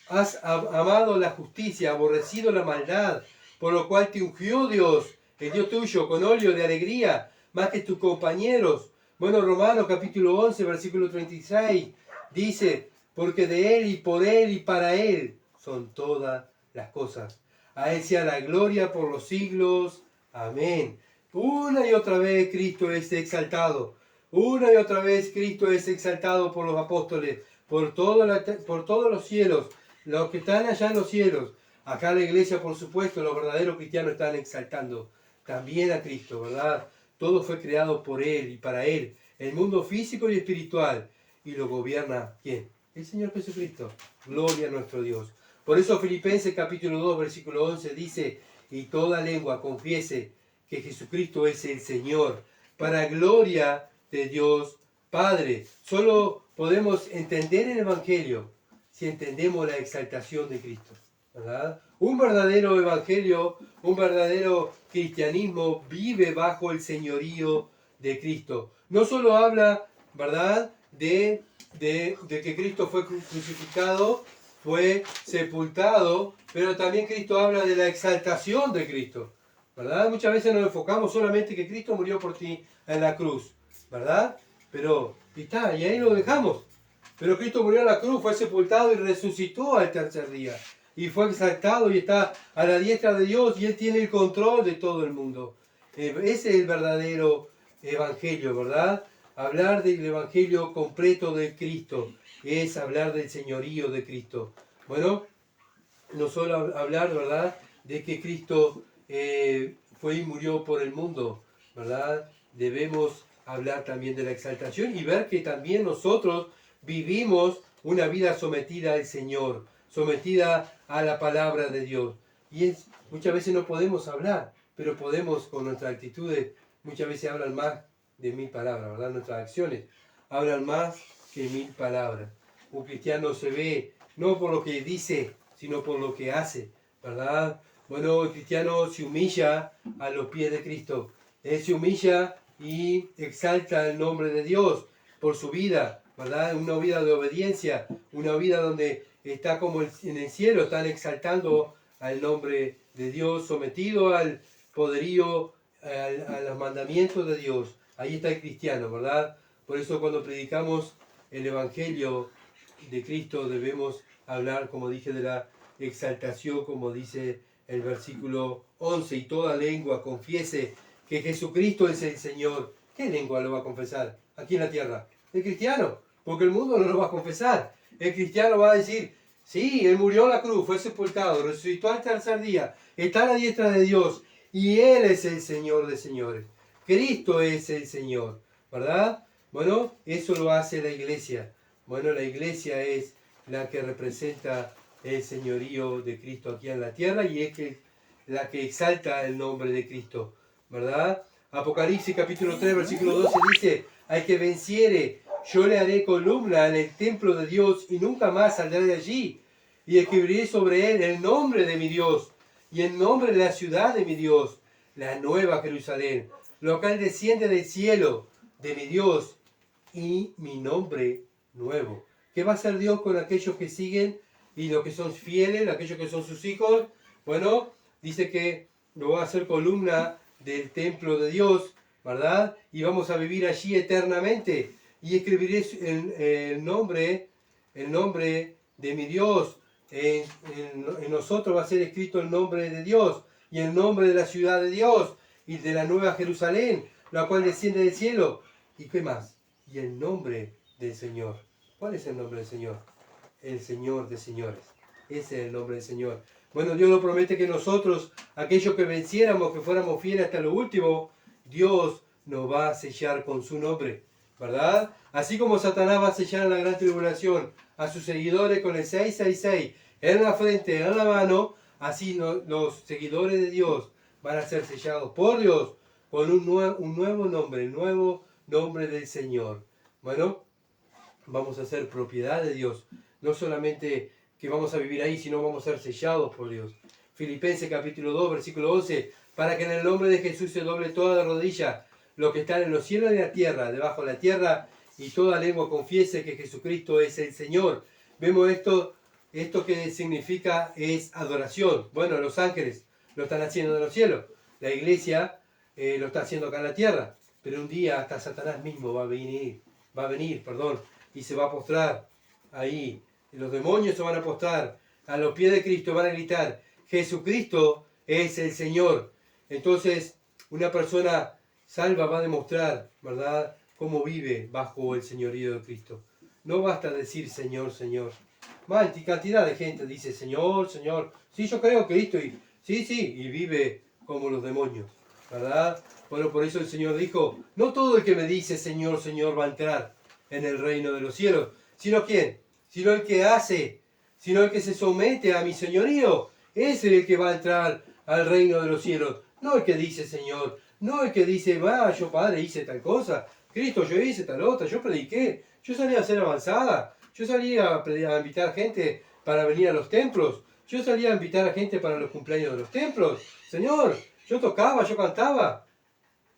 has amado la justicia, aborrecido la maldad, por lo cual te ungió Dios, el Dios tuyo, con óleo de alegría, más que tus compañeros. Bueno, Romanos capítulo 11, versículo 36, dice, porque de Él y por Él y para Él son todas las cosas. A Él sea la gloria por los siglos. Amén. Una y otra vez Cristo es exaltado. Una y otra vez Cristo es exaltado por los apóstoles, por todos los cielos, los que están allá en los cielos. Acá la iglesia, por supuesto, los verdaderos cristianos están exaltando también a Cristo, ¿verdad? Todo fue creado por Él y para Él, el mundo físico y espiritual. Y lo gobierna, ¿quién? El Señor Jesucristo. Gloria a nuestro Dios. Por eso Filipenses capítulo 2, versículo 11 dice, y toda lengua confiese que Jesucristo es el Señor, para gloria de Dios Padre. Solo podemos entender el Evangelio si entendemos la exaltación de Cristo, ¿verdad? Un verdadero evangelio, un verdadero cristianismo vive bajo el señorío de Cristo. No solo habla, ¿verdad?, de que Cristo fue crucificado, fue sepultado, pero también Cristo habla de la exaltación de Cristo, ¿verdad? Muchas veces nos enfocamos solamente que Cristo murió por ti en la cruz, ¿verdad? Pero, y ahí lo dejamos. Pero Cristo murió en la cruz, fue sepultado y resucitó al tercer día. Y fue exaltado y está a la diestra de Dios y Él tiene el control de todo el mundo. Ese es el verdadero evangelio, ¿verdad? Hablar del evangelio completo de Cristo es hablar del señorío de Cristo. Bueno, no solo hablar, ¿verdad?, de que Cristo fue y murió por el mundo, ¿verdad? Debemos hablar también de la exaltación y ver que también nosotros vivimos una vida sometida al Señor, sometida a la palabra de Dios. Y muchas veces no podemos hablar, pero podemos con nuestras actitudes, muchas veces hablan más de 1000 palabras, ¿verdad? Nuestras acciones hablan más que 1000 palabras. Un cristiano se ve no por lo que dice, sino por lo que hace, ¿verdad? Bueno, el cristiano se humilla a los pies de Cristo. Él se humilla y exalta el nombre de Dios por su vida, ¿verdad? Una vida de obediencia, una vida donde está como en el cielo, están exaltando al nombre de Dios, sometido al poderío, a los mandamientos de Dios. Ahí está el cristiano, ¿verdad? Por eso cuando predicamos el Evangelio de Cristo debemos hablar, como dije, de la exaltación, como dice el versículo 11, y toda lengua confiese que Jesucristo es el Señor. ¿Qué lengua lo va a confesar aquí en la tierra? El cristiano, porque el mundo no lo va a confesar. El cristiano va a decir, sí, Él murió en la cruz, fue sepultado, resucitó al tercer día, está a la diestra de Dios, y Él es el Señor de señores. Cristo es el Señor, ¿verdad? Bueno, eso lo hace la iglesia. Bueno, la iglesia es la que representa el señorío de Cristo aquí en la tierra y es la que exalta el nombre de Cristo, ¿verdad? Apocalipsis capítulo 3, versículo 12 dice, al que venciere, yo le haré columna en el templo de Dios y nunca más saldrá de allí. Y escribiré sobre él el nombre de mi Dios y el nombre de la ciudad de mi Dios, la nueva Jerusalén, lo cual desciende del cielo de mi Dios y mi nombre nuevo. ¿Qué va a hacer Dios con aquellos que siguen y los que son fieles, aquellos que son sus hijos? Bueno, dice que lo va a hacer columna del templo de Dios, ¿verdad? Y vamos a vivir allí eternamente. Y escribiré el nombre de mi Dios. En nosotros va a ser escrito el nombre de Dios y el nombre de la ciudad de Dios y de la nueva Jerusalén, la cual desciende del cielo. ¿Y qué más? Y el nombre del Señor. ¿Cuál es el nombre del Señor? El Señor de señores. Ese es el nombre del Señor. Bueno, Dios nos promete que nosotros, aquellos que venciéramos, que fuéramos fieles hasta lo último, Dios nos va a sellar con su nombre, ¿verdad? Así como Satanás va a sellar en la gran tribulación a sus seguidores con el 666 en la frente, en la mano, así los seguidores de Dios van a ser sellados por Dios con un nuevo nombre, el nuevo nombre del Señor. Bueno, vamos a ser propiedad de Dios. No solamente que vamos a vivir ahí, sino vamos a ser sellados por Dios. Filipenses capítulo 2, versículo 11, para que en el nombre de Jesús se doble toda rodilla, los que están en los cielos y en la tierra, debajo de la tierra, y toda lengua confiese que Jesucristo es el Señor. Vemos esto que significa es adoración. Bueno, los ángeles lo están haciendo en los cielos, la iglesia lo está haciendo acá en la tierra, pero un día hasta Satanás mismo va a venir, y se va a postrar ahí. Los demonios se van a postrar a los pies de Cristo, van a gritar, Jesucristo es el Señor. Entonces, una persona salva va a demostrar, ¿verdad?, cómo vive bajo el señorío de Cristo. No basta decir Señor, Señor. Cantidad de gente dice Señor, Señor. Sí, yo creo que Cristo, y vive como los demonios, ¿verdad? Bueno, por eso el Señor dijo, no todo el que me dice Señor, Señor va a entrar en el reino de los cielos. ¿Sino quién? Sino el que hace, sino el que se somete a mi señorío. Ese es el que va a entrar al reino de los cielos. No el que dice Señor, no el que dice, yo Padre hice tal cosa, Cristo yo hice tal otra, yo prediqué, yo salí a hacer avanzada, yo salí a invitar gente para venir a los templos, yo salí a invitar a gente para los cumpleaños de los templos. Señor, yo tocaba, yo cantaba.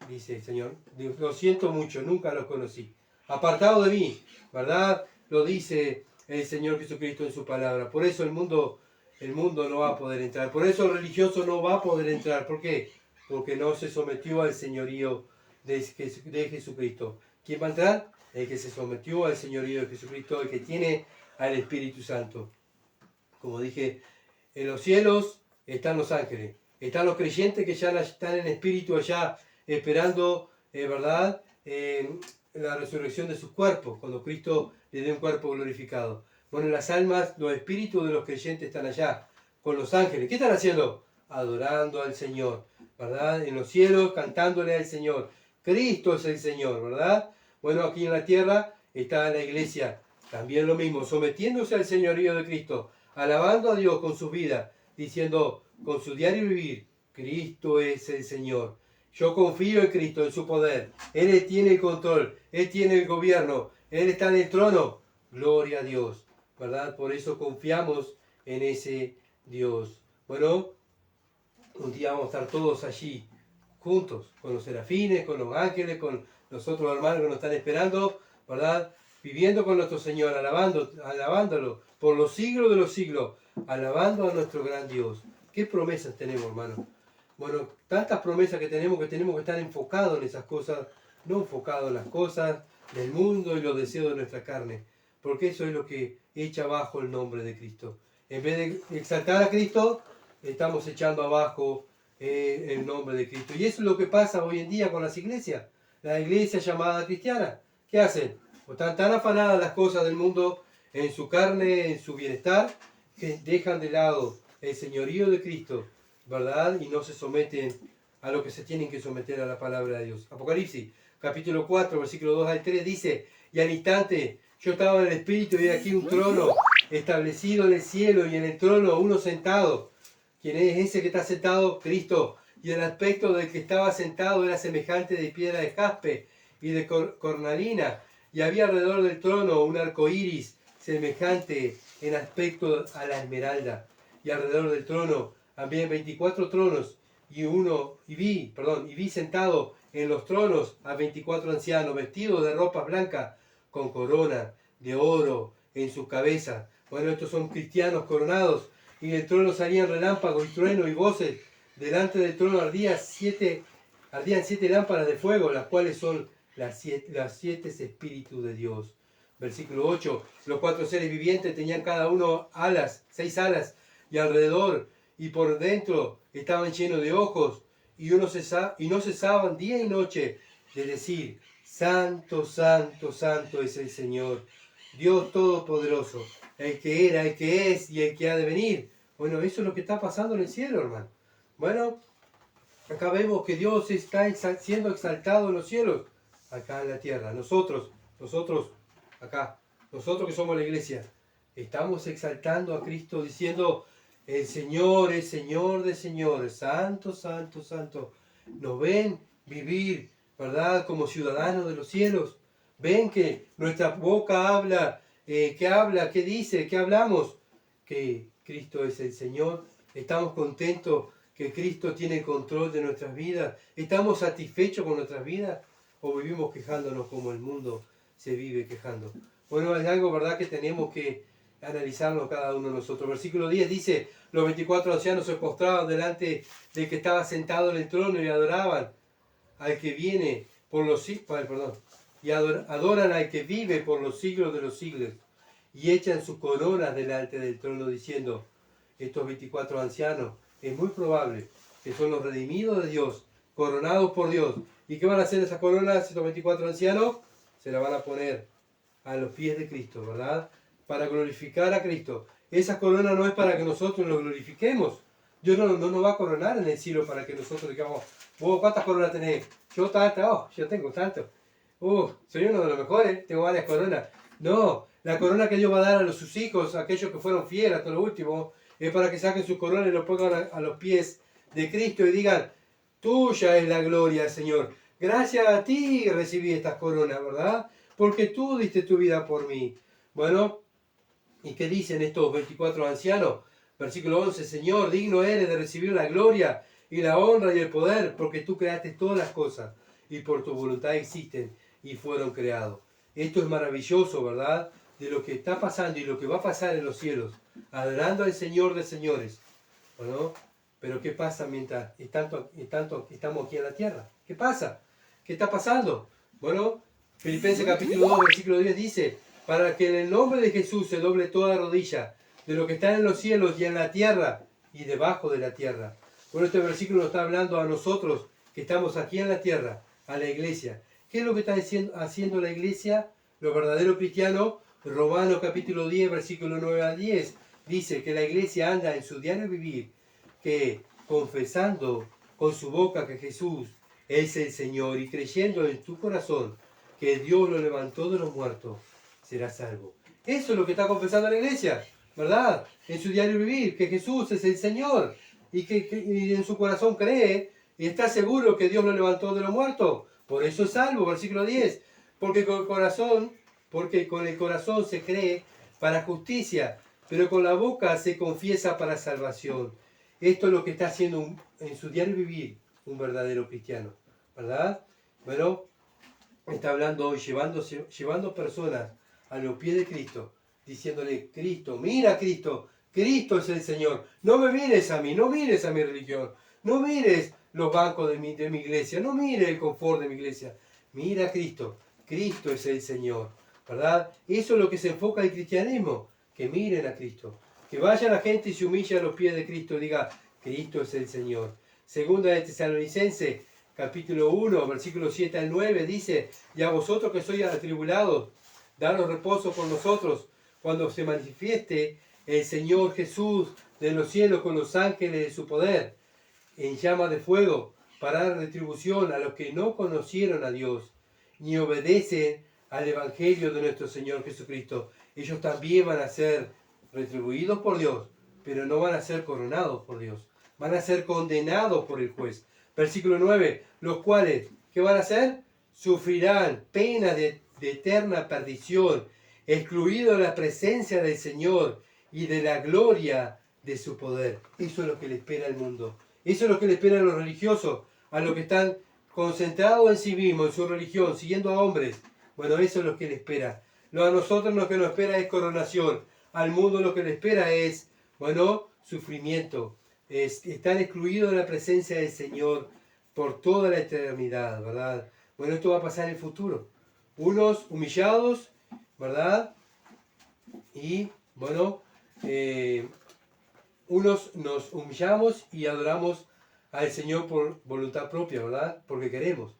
Dice el Señor, lo siento mucho, nunca los conocí. Apartado de mí, ¿verdad? Lo dice el Señor Jesucristo en su palabra. Por eso el mundo no va a poder entrar. Por eso el religioso no va a poder entrar. ¿Por qué? Porque no se sometió al señorío de Jesucristo. ¿Quién va a entrar? El que se sometió al señorío de Jesucristo, el que tiene al Espíritu Santo. Como dije, en los cielos están los ángeles. Están los creyentes que ya están en espíritu allá esperando, ¿verdad?, la resurrección de sus cuerpos, cuando Cristo le dé un cuerpo glorificado. Bueno, las almas, los espíritus de los creyentes están allá, con los ángeles. ¿Qué están haciendo? Adorando al Señor, ¿verdad? En los cielos, cantándole al Señor. Cristo es el Señor, ¿verdad? Bueno, aquí en la tierra está la iglesia, también lo mismo, sometiéndose al señorío de Cristo, alabando a Dios con su vida, diciendo con su diario vivir, Cristo es el Señor. Yo confío en Cristo, en su poder. Él tiene el control, Él tiene el gobierno, Él está en el trono. Gloria a Dios, ¿verdad? Por eso confiamos en ese Dios. Bueno, un día vamos a estar todos allí, juntos, con los serafines, con los ángeles, con los otros hermanos que nos están esperando, ¿verdad? Viviendo con nuestro Señor, alabándolo por los siglos de los siglos, alabando a nuestro gran Dios. ¿Qué promesas tenemos, hermano? Bueno, tantas promesas que tenemos que estar enfocados en esas cosas, no enfocados en las cosas del mundo y los deseos de nuestra carne, porque eso es lo que echa abajo el nombre de Cristo. En vez de exaltar a Cristo, estamos echando abajo el nombre de Cristo. Y eso es lo que pasa hoy en día con las iglesias. La iglesia llamada cristiana, ¿qué hacen? O están tan afanadas las cosas del mundo en su carne, en su bienestar, que dejan de lado el señorío de Cristo, ¿verdad? Y no se someten a lo que se tienen que someter a la palabra de Dios. Apocalipsis, capítulo 4, versículo 2 al 3, dice: y al instante yo estaba en el Espíritu y aquí un trono establecido en el cielo, y en el trono uno sentado. ¿Quién es ese que está sentado? Cristo. Y el aspecto del que estaba sentado era semejante de piedra de jaspe y de cornalina, y había alrededor del trono un arco iris semejante en aspecto a la esmeralda. Y alrededor del trono había 24 tronos, y vi sentado en los tronos a 24 ancianos, vestidos de ropas blancas, con corona de oro en su cabeza. Bueno, estos son cristianos coronados, y del trono salían relámpagos y truenos y voces. Delante del trono ardían 7 lámparas de fuego, las cuales son las siete espíritus de Dios. Versículo 8. Los 4 seres vivientes tenían cada uno 6 alas, y alrededor y por dentro estaban llenos de ojos, y no cesaban día y noche de decir: Santo, santo, santo es el Señor, Dios Todopoderoso, el que era, el que es y el que ha de venir. Bueno, eso es lo que está pasando en el cielo, hermano. Bueno, acá vemos que Dios está siendo exaltado en los cielos, acá en la tierra. Nosotros acá, nosotros que somos la iglesia, estamos exaltando a Cristo diciendo: el Señor es Señor de señores, santo, santo, santo. Nos ven vivir, ¿verdad?, como ciudadanos de los cielos. Ven que nuestra boca habla, ¿qué dice? ¿Qué hablamos? Que Cristo es el Señor. Estamos contentos que Cristo tiene control de nuestras vidas. ¿Estamos satisfechos con nuestras vidas? ¿O vivimos quejándonos como el mundo se vive quejando? Bueno, es algo, ¿verdad?, que tenemos que analizarlo cada uno de nosotros. Versículo 10 dice: los 24 ancianos se postraban delante del que estaba sentado en el trono y adoraban al que viene por los siglos, adoran al que vive por los siglos de los siglos, y echan sus coronas delante del trono, diciendo: estos 24 ancianos, es muy probable que son los redimidos de Dios, coronados por Dios. ¿Y qué van a hacer esas coronas, estos 24 ancianos? Se las van a poner a los pies de Cristo, ¿verdad?, para glorificar a Cristo. Esa corona no es para que nosotros lo glorifiquemos. Dios no nos va a coronar en el cielo para que nosotros digamos: vos, ¿cuántas coronas tenés? Yo tanta, yo tengo tanto. Soy uno de los mejores, tengo varias coronas. No, la corona que Dios va a dar a sus hijos, aquellos que fueron fieles hasta lo último, es para que saquen su corona y lo pongan a los pies de Cristo y digan: tuya es la gloria, Señor. Gracias a ti recibí estas coronas, ¿verdad? Porque tú diste tu vida por mí. Bueno, ¿y qué dicen estos 24 ancianos? Versículo 11: Señor, digno eres de recibir la gloria y la honra y el poder, porque tú creaste todas las cosas, y por tu voluntad existen y fueron creados. Esto es maravilloso, ¿verdad?, de lo que está pasando y lo que va a pasar en los cielos, adorando al Señor de señores. Bueno, pero ¿qué pasa mientras estamos aquí en la tierra? ¿Qué pasa? ¿Qué está pasando? Bueno, Filipenses capítulo 2, versículo 10 dice: para que en el nombre de Jesús se doble toda rodilla, de lo que está en los cielos y en la tierra y debajo de la tierra. Bueno, este versículo nos está hablando a nosotros que estamos aquí en la tierra, a la iglesia. ¿Qué es lo que está haciendo la iglesia? Los verdaderos cristianos. Romanos capítulo 10, versículo 9 a 10, dice que la iglesia anda en su diario vivir, que confesando con su boca que Jesús es el Señor y creyendo en tu corazón que Dios lo levantó de los muertos, serás salvo. Eso es lo que está confesando la iglesia, ¿verdad? En su diario vivir, que Jesús es el Señor y que en su corazón cree y está seguro que Dios lo levantó de los muertos. Por eso es salvo, versículo 10. Porque con el corazón se cree para justicia, pero con la boca se confiesa para salvación. Esto es lo que está haciendo en su diario vivir un verdadero cristiano, ¿verdad? Bueno, está hablando hoy, llevando personas a los pies de Cristo, diciéndole: Cristo, mira Cristo, Cristo es el Señor. No me mires a mí, no mires a mi religión, no mires los bancos de mi iglesia, no mires el confort de mi iglesia. Mira a Cristo. Cristo es el Señor, ¿verdad? Eso es lo que se enfoca el cristianismo, que miren a Cristo. Que vaya la gente y se humille a los pies de Cristo y diga, Cristo es el Señor. Segunda de Tesalonicenses, capítulo 1, versículos 7 al 9, dice, y a vosotros que sois atribulados, daros reposo con nosotros, cuando se manifieste el Señor Jesús de los cielos con los ángeles de su poder, en llama de fuego, para dar retribución a los que no conocieron a Dios, ni obedecen al Evangelio de nuestro Señor Jesucristo. Ellos también van a ser retribuidos por Dios, pero no van a ser coronados por Dios. Van a ser condenados por el juez. Versículo 9, los cuales, ¿qué van a hacer? Sufrirán pena de eterna perdición, excluidos de la presencia del Señor y de la gloria de su poder. Eso es lo que le espera al mundo. Eso es lo que le espera a los religiosos, a los que están concentrados en sí mismos, en su religión, siguiendo a hombres. Bueno, eso es lo que le espera. A nosotros lo que nos espera es coronación. Al mundo lo que le espera es, bueno, sufrimiento. Estar excluidos de la presencia del Señor por toda la eternidad, ¿verdad? Bueno, esto va a pasar en el futuro. Unos humillados, ¿verdad? Y, bueno, unos nos humillamos y adoramos al Señor por voluntad propia, ¿verdad? Porque queremos.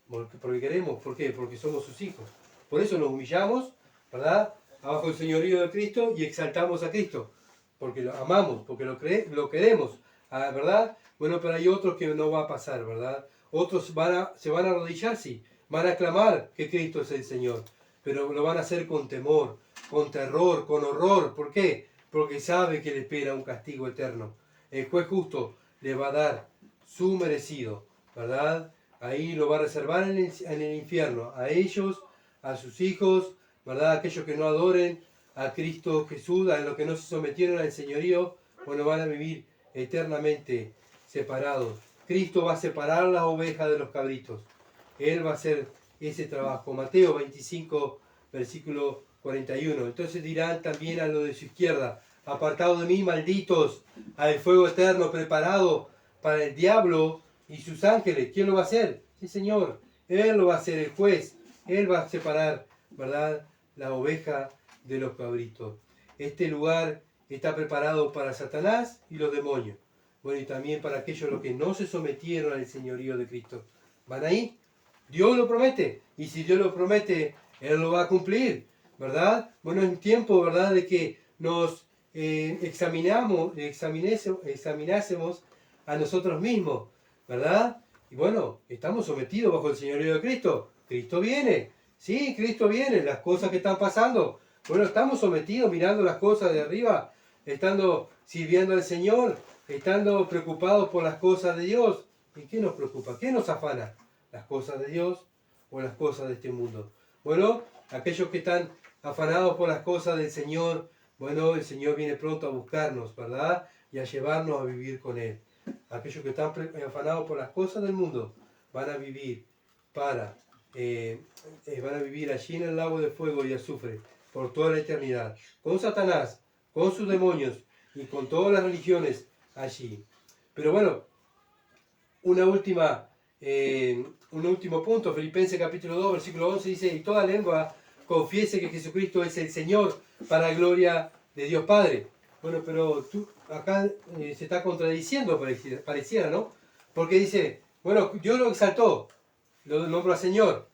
Porque queremos. ¿Por qué? Porque somos sus hijos. Por eso nos humillamos, ¿verdad? Abajo del señorío de Cristo y exaltamos a Cristo. Porque lo amamos, porque lo queremos, ¿verdad? Bueno, pero hay otros que no va a pasar, ¿verdad? Otros se van a arrodillar, sí. Van a clamar que Cristo es el Señor. Pero lo van a hacer con temor, con terror, con horror. ¿Por qué? Porque sabe que le espera un castigo eterno. El juez justo le va a dar su merecido, ¿verdad? Ahí lo va a reservar en el infierno. A ellos, a sus hijos, ¿verdad? Aquellos que no adoren a Cristo Jesús, a los que no se sometieron al señorío, bueno, van a vivir eternamente separados. Cristo va a separar las ovejas de los cabritos. Él va a hacer ese trabajo. Mateo 25, versículo 41. Entonces dirán también a los de su izquierda, apartados de mí, malditos, al fuego eterno preparado para el diablo y sus ángeles. ¿Quién lo va a hacer? Sí, Señor. Él lo va a hacer, el juez. Él va a separar, ¿verdad?, la oveja de los cabritos. Este lugar está preparado para Satanás y los demonios. Bueno, y también para aquellos los que no se sometieron al señorío de Cristo. ¿Van ahí? Dios lo promete. Y si Dios lo promete, Él lo va a cumplir, ¿verdad? Bueno, es tiempo, ¿verdad?, de que nos examinásemos a nosotros mismos, ¿verdad? Y bueno, estamos sometidos bajo el señorío de Cristo. Cristo viene. Sí, Cristo viene. Las cosas que están pasando. Bueno, estamos sometidos mirando las cosas de arriba, estando sirviendo al Señor, estando preocupados por las cosas de Dios. ¿Y qué nos preocupa? ¿Qué nos afana? ¿Las cosas de Dios o las cosas de este mundo? Bueno, aquellos que están afanados por las cosas del Señor, bueno, el Señor viene pronto a buscarnos, ¿verdad? Y a llevarnos a vivir con Él. Aquellos que están afanados por las cosas del mundo van a vivir van a vivir allí en el lago de fuego y azufre por toda la eternidad, con Satanás, con sus demonios y con todas las religiones allí. Pero bueno, un último punto, Filipenses capítulo 2, versículo 11 dice, y toda lengua confiese que Jesucristo es el Señor para la gloria de Dios Padre. Bueno, pero acá se está contradiciendo, pareciera, ¿no? Porque dice, bueno, Dios lo exaltó, lo nombró a Señor,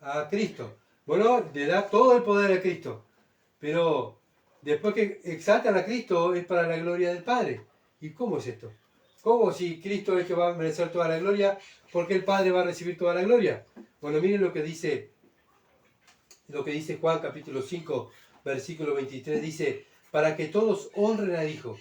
a Cristo. Bueno, le da todo el poder a Cristo. Pero después que exaltan a Cristo es para la gloria del Padre. ¿Y cómo es esto? ¿Cómo si Cristo es el que va a merecer toda la gloria? ¿Por qué el Padre va a recibir toda la gloria? Bueno, miren lo que dice Juan capítulo 5, versículo 23. Dice, para que todos honren al Hijo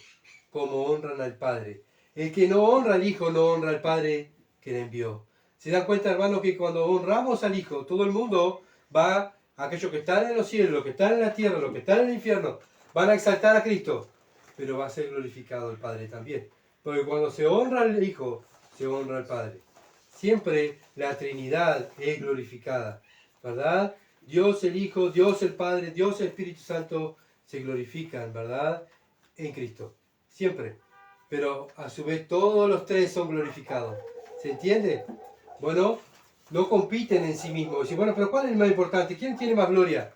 como honran al Padre. El que no honra al Hijo no honra al Padre que le envió. ¿Se dan cuenta, hermanos, que cuando honramos al Hijo, todo el mundo va, aquellos que están en los cielos, los que están en la tierra, los que están en el infierno, van a exaltar a Cristo, pero va a ser glorificado el Padre también? Porque cuando se honra al Hijo, se honra al Padre. Siempre la Trinidad es glorificada, ¿verdad? Dios el Hijo, Dios el Padre, Dios el Espíritu Santo se glorifican, ¿verdad? en Cristo. Siempre. Pero a su vez todos los tres son glorificados. ¿Se entiende? Bueno, no compiten en sí mismos. Dicen, bueno, pero ¿cuál es el más importante? ¿Quién tiene más gloria?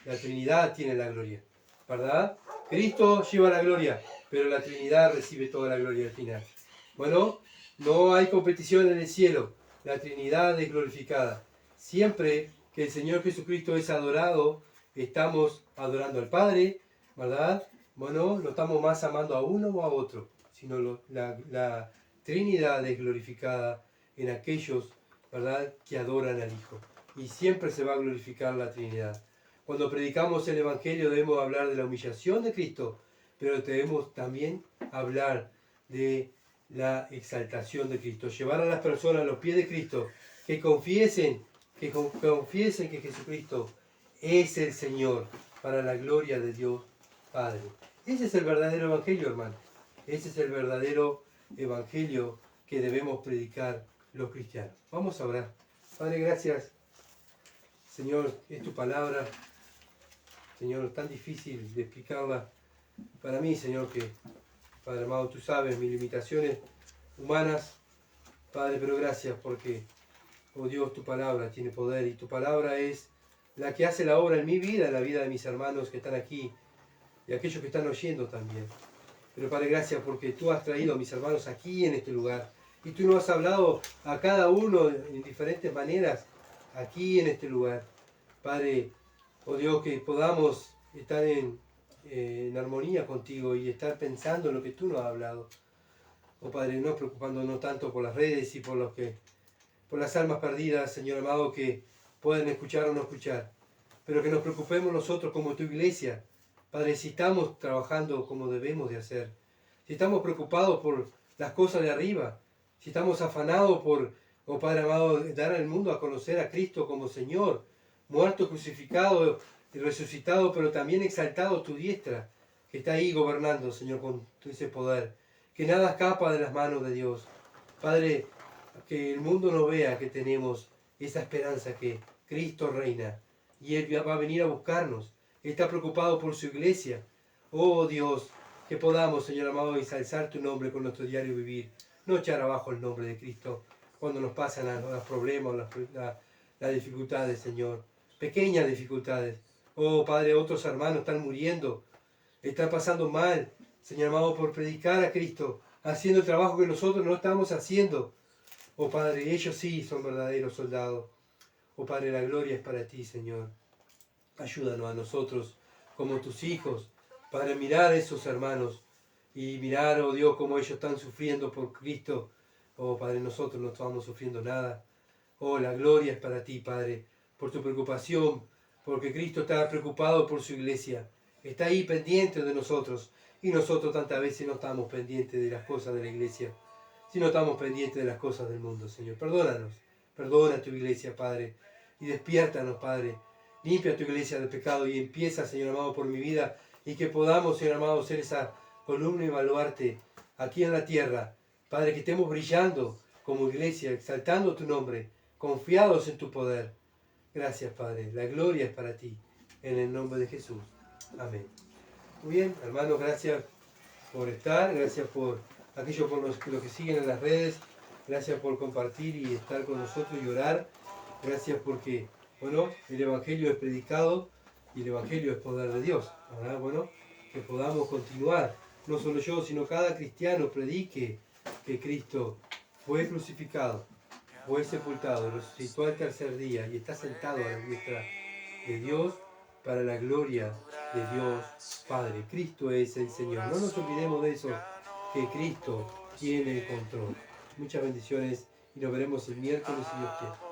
La Trinidad tiene la gloria. ¿Verdad? Cristo lleva la gloria, pero la Trinidad recibe toda la gloria al final. Bueno, no hay competición en el cielo. La Trinidad es glorificada. Siempre que el Señor Jesucristo es adorado, estamos adorando al Padre, ¿verdad? Bueno, no estamos más amando a uno o a otro, sino la Trinidad es glorificada en aquellos, ¿verdad?, que adoran al Hijo. Y siempre se va a glorificar la Trinidad. Cuando predicamos el Evangelio debemos hablar de la humillación de Cristo, pero debemos también hablar de la exaltación de Cristo. Llevar a las personas a los pies de Cristo, que confiesen que Jesucristo es el Señor, para la gloria de Dios Padre. Ese es el verdadero Evangelio, hermano. Ese es el verdadero Evangelio que debemos predicar los cristianos. Vamos a orar. Padre, gracias. Señor, es tu palabra. Señor, tan difícil de explicarla para mí, Señor, que, Padre amado, tú sabes mis limitaciones humanas, Padre, pero gracias porque, oh Dios, tu palabra tiene poder y tu palabra es la que hace la obra en mi vida, en la vida de mis hermanos que están aquí y aquellos que están oyendo también. Pero Padre, gracias porque tú has traído a mis hermanos aquí en este lugar y tú nos has hablado a cada uno en diferentes maneras aquí en este lugar. Padre, oh Dios, que podamos estar en armonía contigo y estar pensando en lo que tú nos has hablado. Oh Padre, no preocupándonos tanto por las redes y por las almas perdidas, Señor amado, que pueden escuchar o no escuchar, pero que nos preocupemos nosotros como tu iglesia. Padre, si estamos trabajando como debemos de hacer, si estamos preocupados por las cosas de arriba, si estamos afanados por, oh Padre amado, dar al mundo a conocer a Cristo como Señor, muerto, crucificado y resucitado, pero también exaltado a tu diestra, que está ahí gobernando, Señor, con ese poder, que nada escapa de las manos de Dios. Padre, que el mundo no vea que tenemos esa esperanza que Cristo reina y Él va a venir a buscarnos. Él está preocupado por su iglesia. Oh Dios, que podamos, Señor amado, ensalzar tu nombre con nuestro diario vivir. No echar abajo el nombre de Cristo cuando nos pasan los problemas, las dificultades, Señor. Pequeñas dificultades. Oh Padre, otros hermanos están muriendo, están pasando mal, Señor amado, por predicar a Cristo, haciendo el trabajo que nosotros no estamos haciendo. Oh Padre, ellos sí son verdaderos soldados. Oh Padre, la gloria es para ti, Señor. Ayúdanos a nosotros, como tus hijos, para mirar a esos hermanos y mirar, oh Dios, cómo ellos están sufriendo por Cristo. Oh Padre, nosotros no estamos sufriendo nada. Oh, la gloria es para ti, Padre, por tu preocupación, porque Cristo está preocupado por su iglesia. Está ahí pendiente de nosotros y nosotros tantas veces no estamos pendientes de las cosas de la iglesia, sino estamos pendientes de las cosas del mundo, Señor. Perdónanos, perdona a tu iglesia, Padre, y despiértanos, Padre. Limpia tu iglesia del pecado y empieza, Señor amado, por mi vida, y que podamos, Señor amado, ser esa columna y baluarte aquí en la tierra. Padre, que estemos brillando como iglesia, exaltando tu nombre, confiados en tu poder. Gracias, Padre. La gloria es para ti. En el nombre de Jesús. Amén. Muy bien, hermanos, gracias por estar, gracias por aquellos por los que siguen en las redes, gracias por compartir y estar con nosotros y orar. Gracias porque, bueno, el Evangelio es predicado y el Evangelio es poder de Dios, ¿verdad? Bueno, que podamos continuar, no solo yo, sino cada cristiano predique que Cristo fue crucificado, fue sepultado, resucitó al tercer día y está sentado a la diestra de Dios para la gloria de Dios Padre. Cristo es el Señor. No nos olvidemos de eso, que Cristo tiene el control. Muchas bendiciones y nos veremos el miércoles si Dios quiere.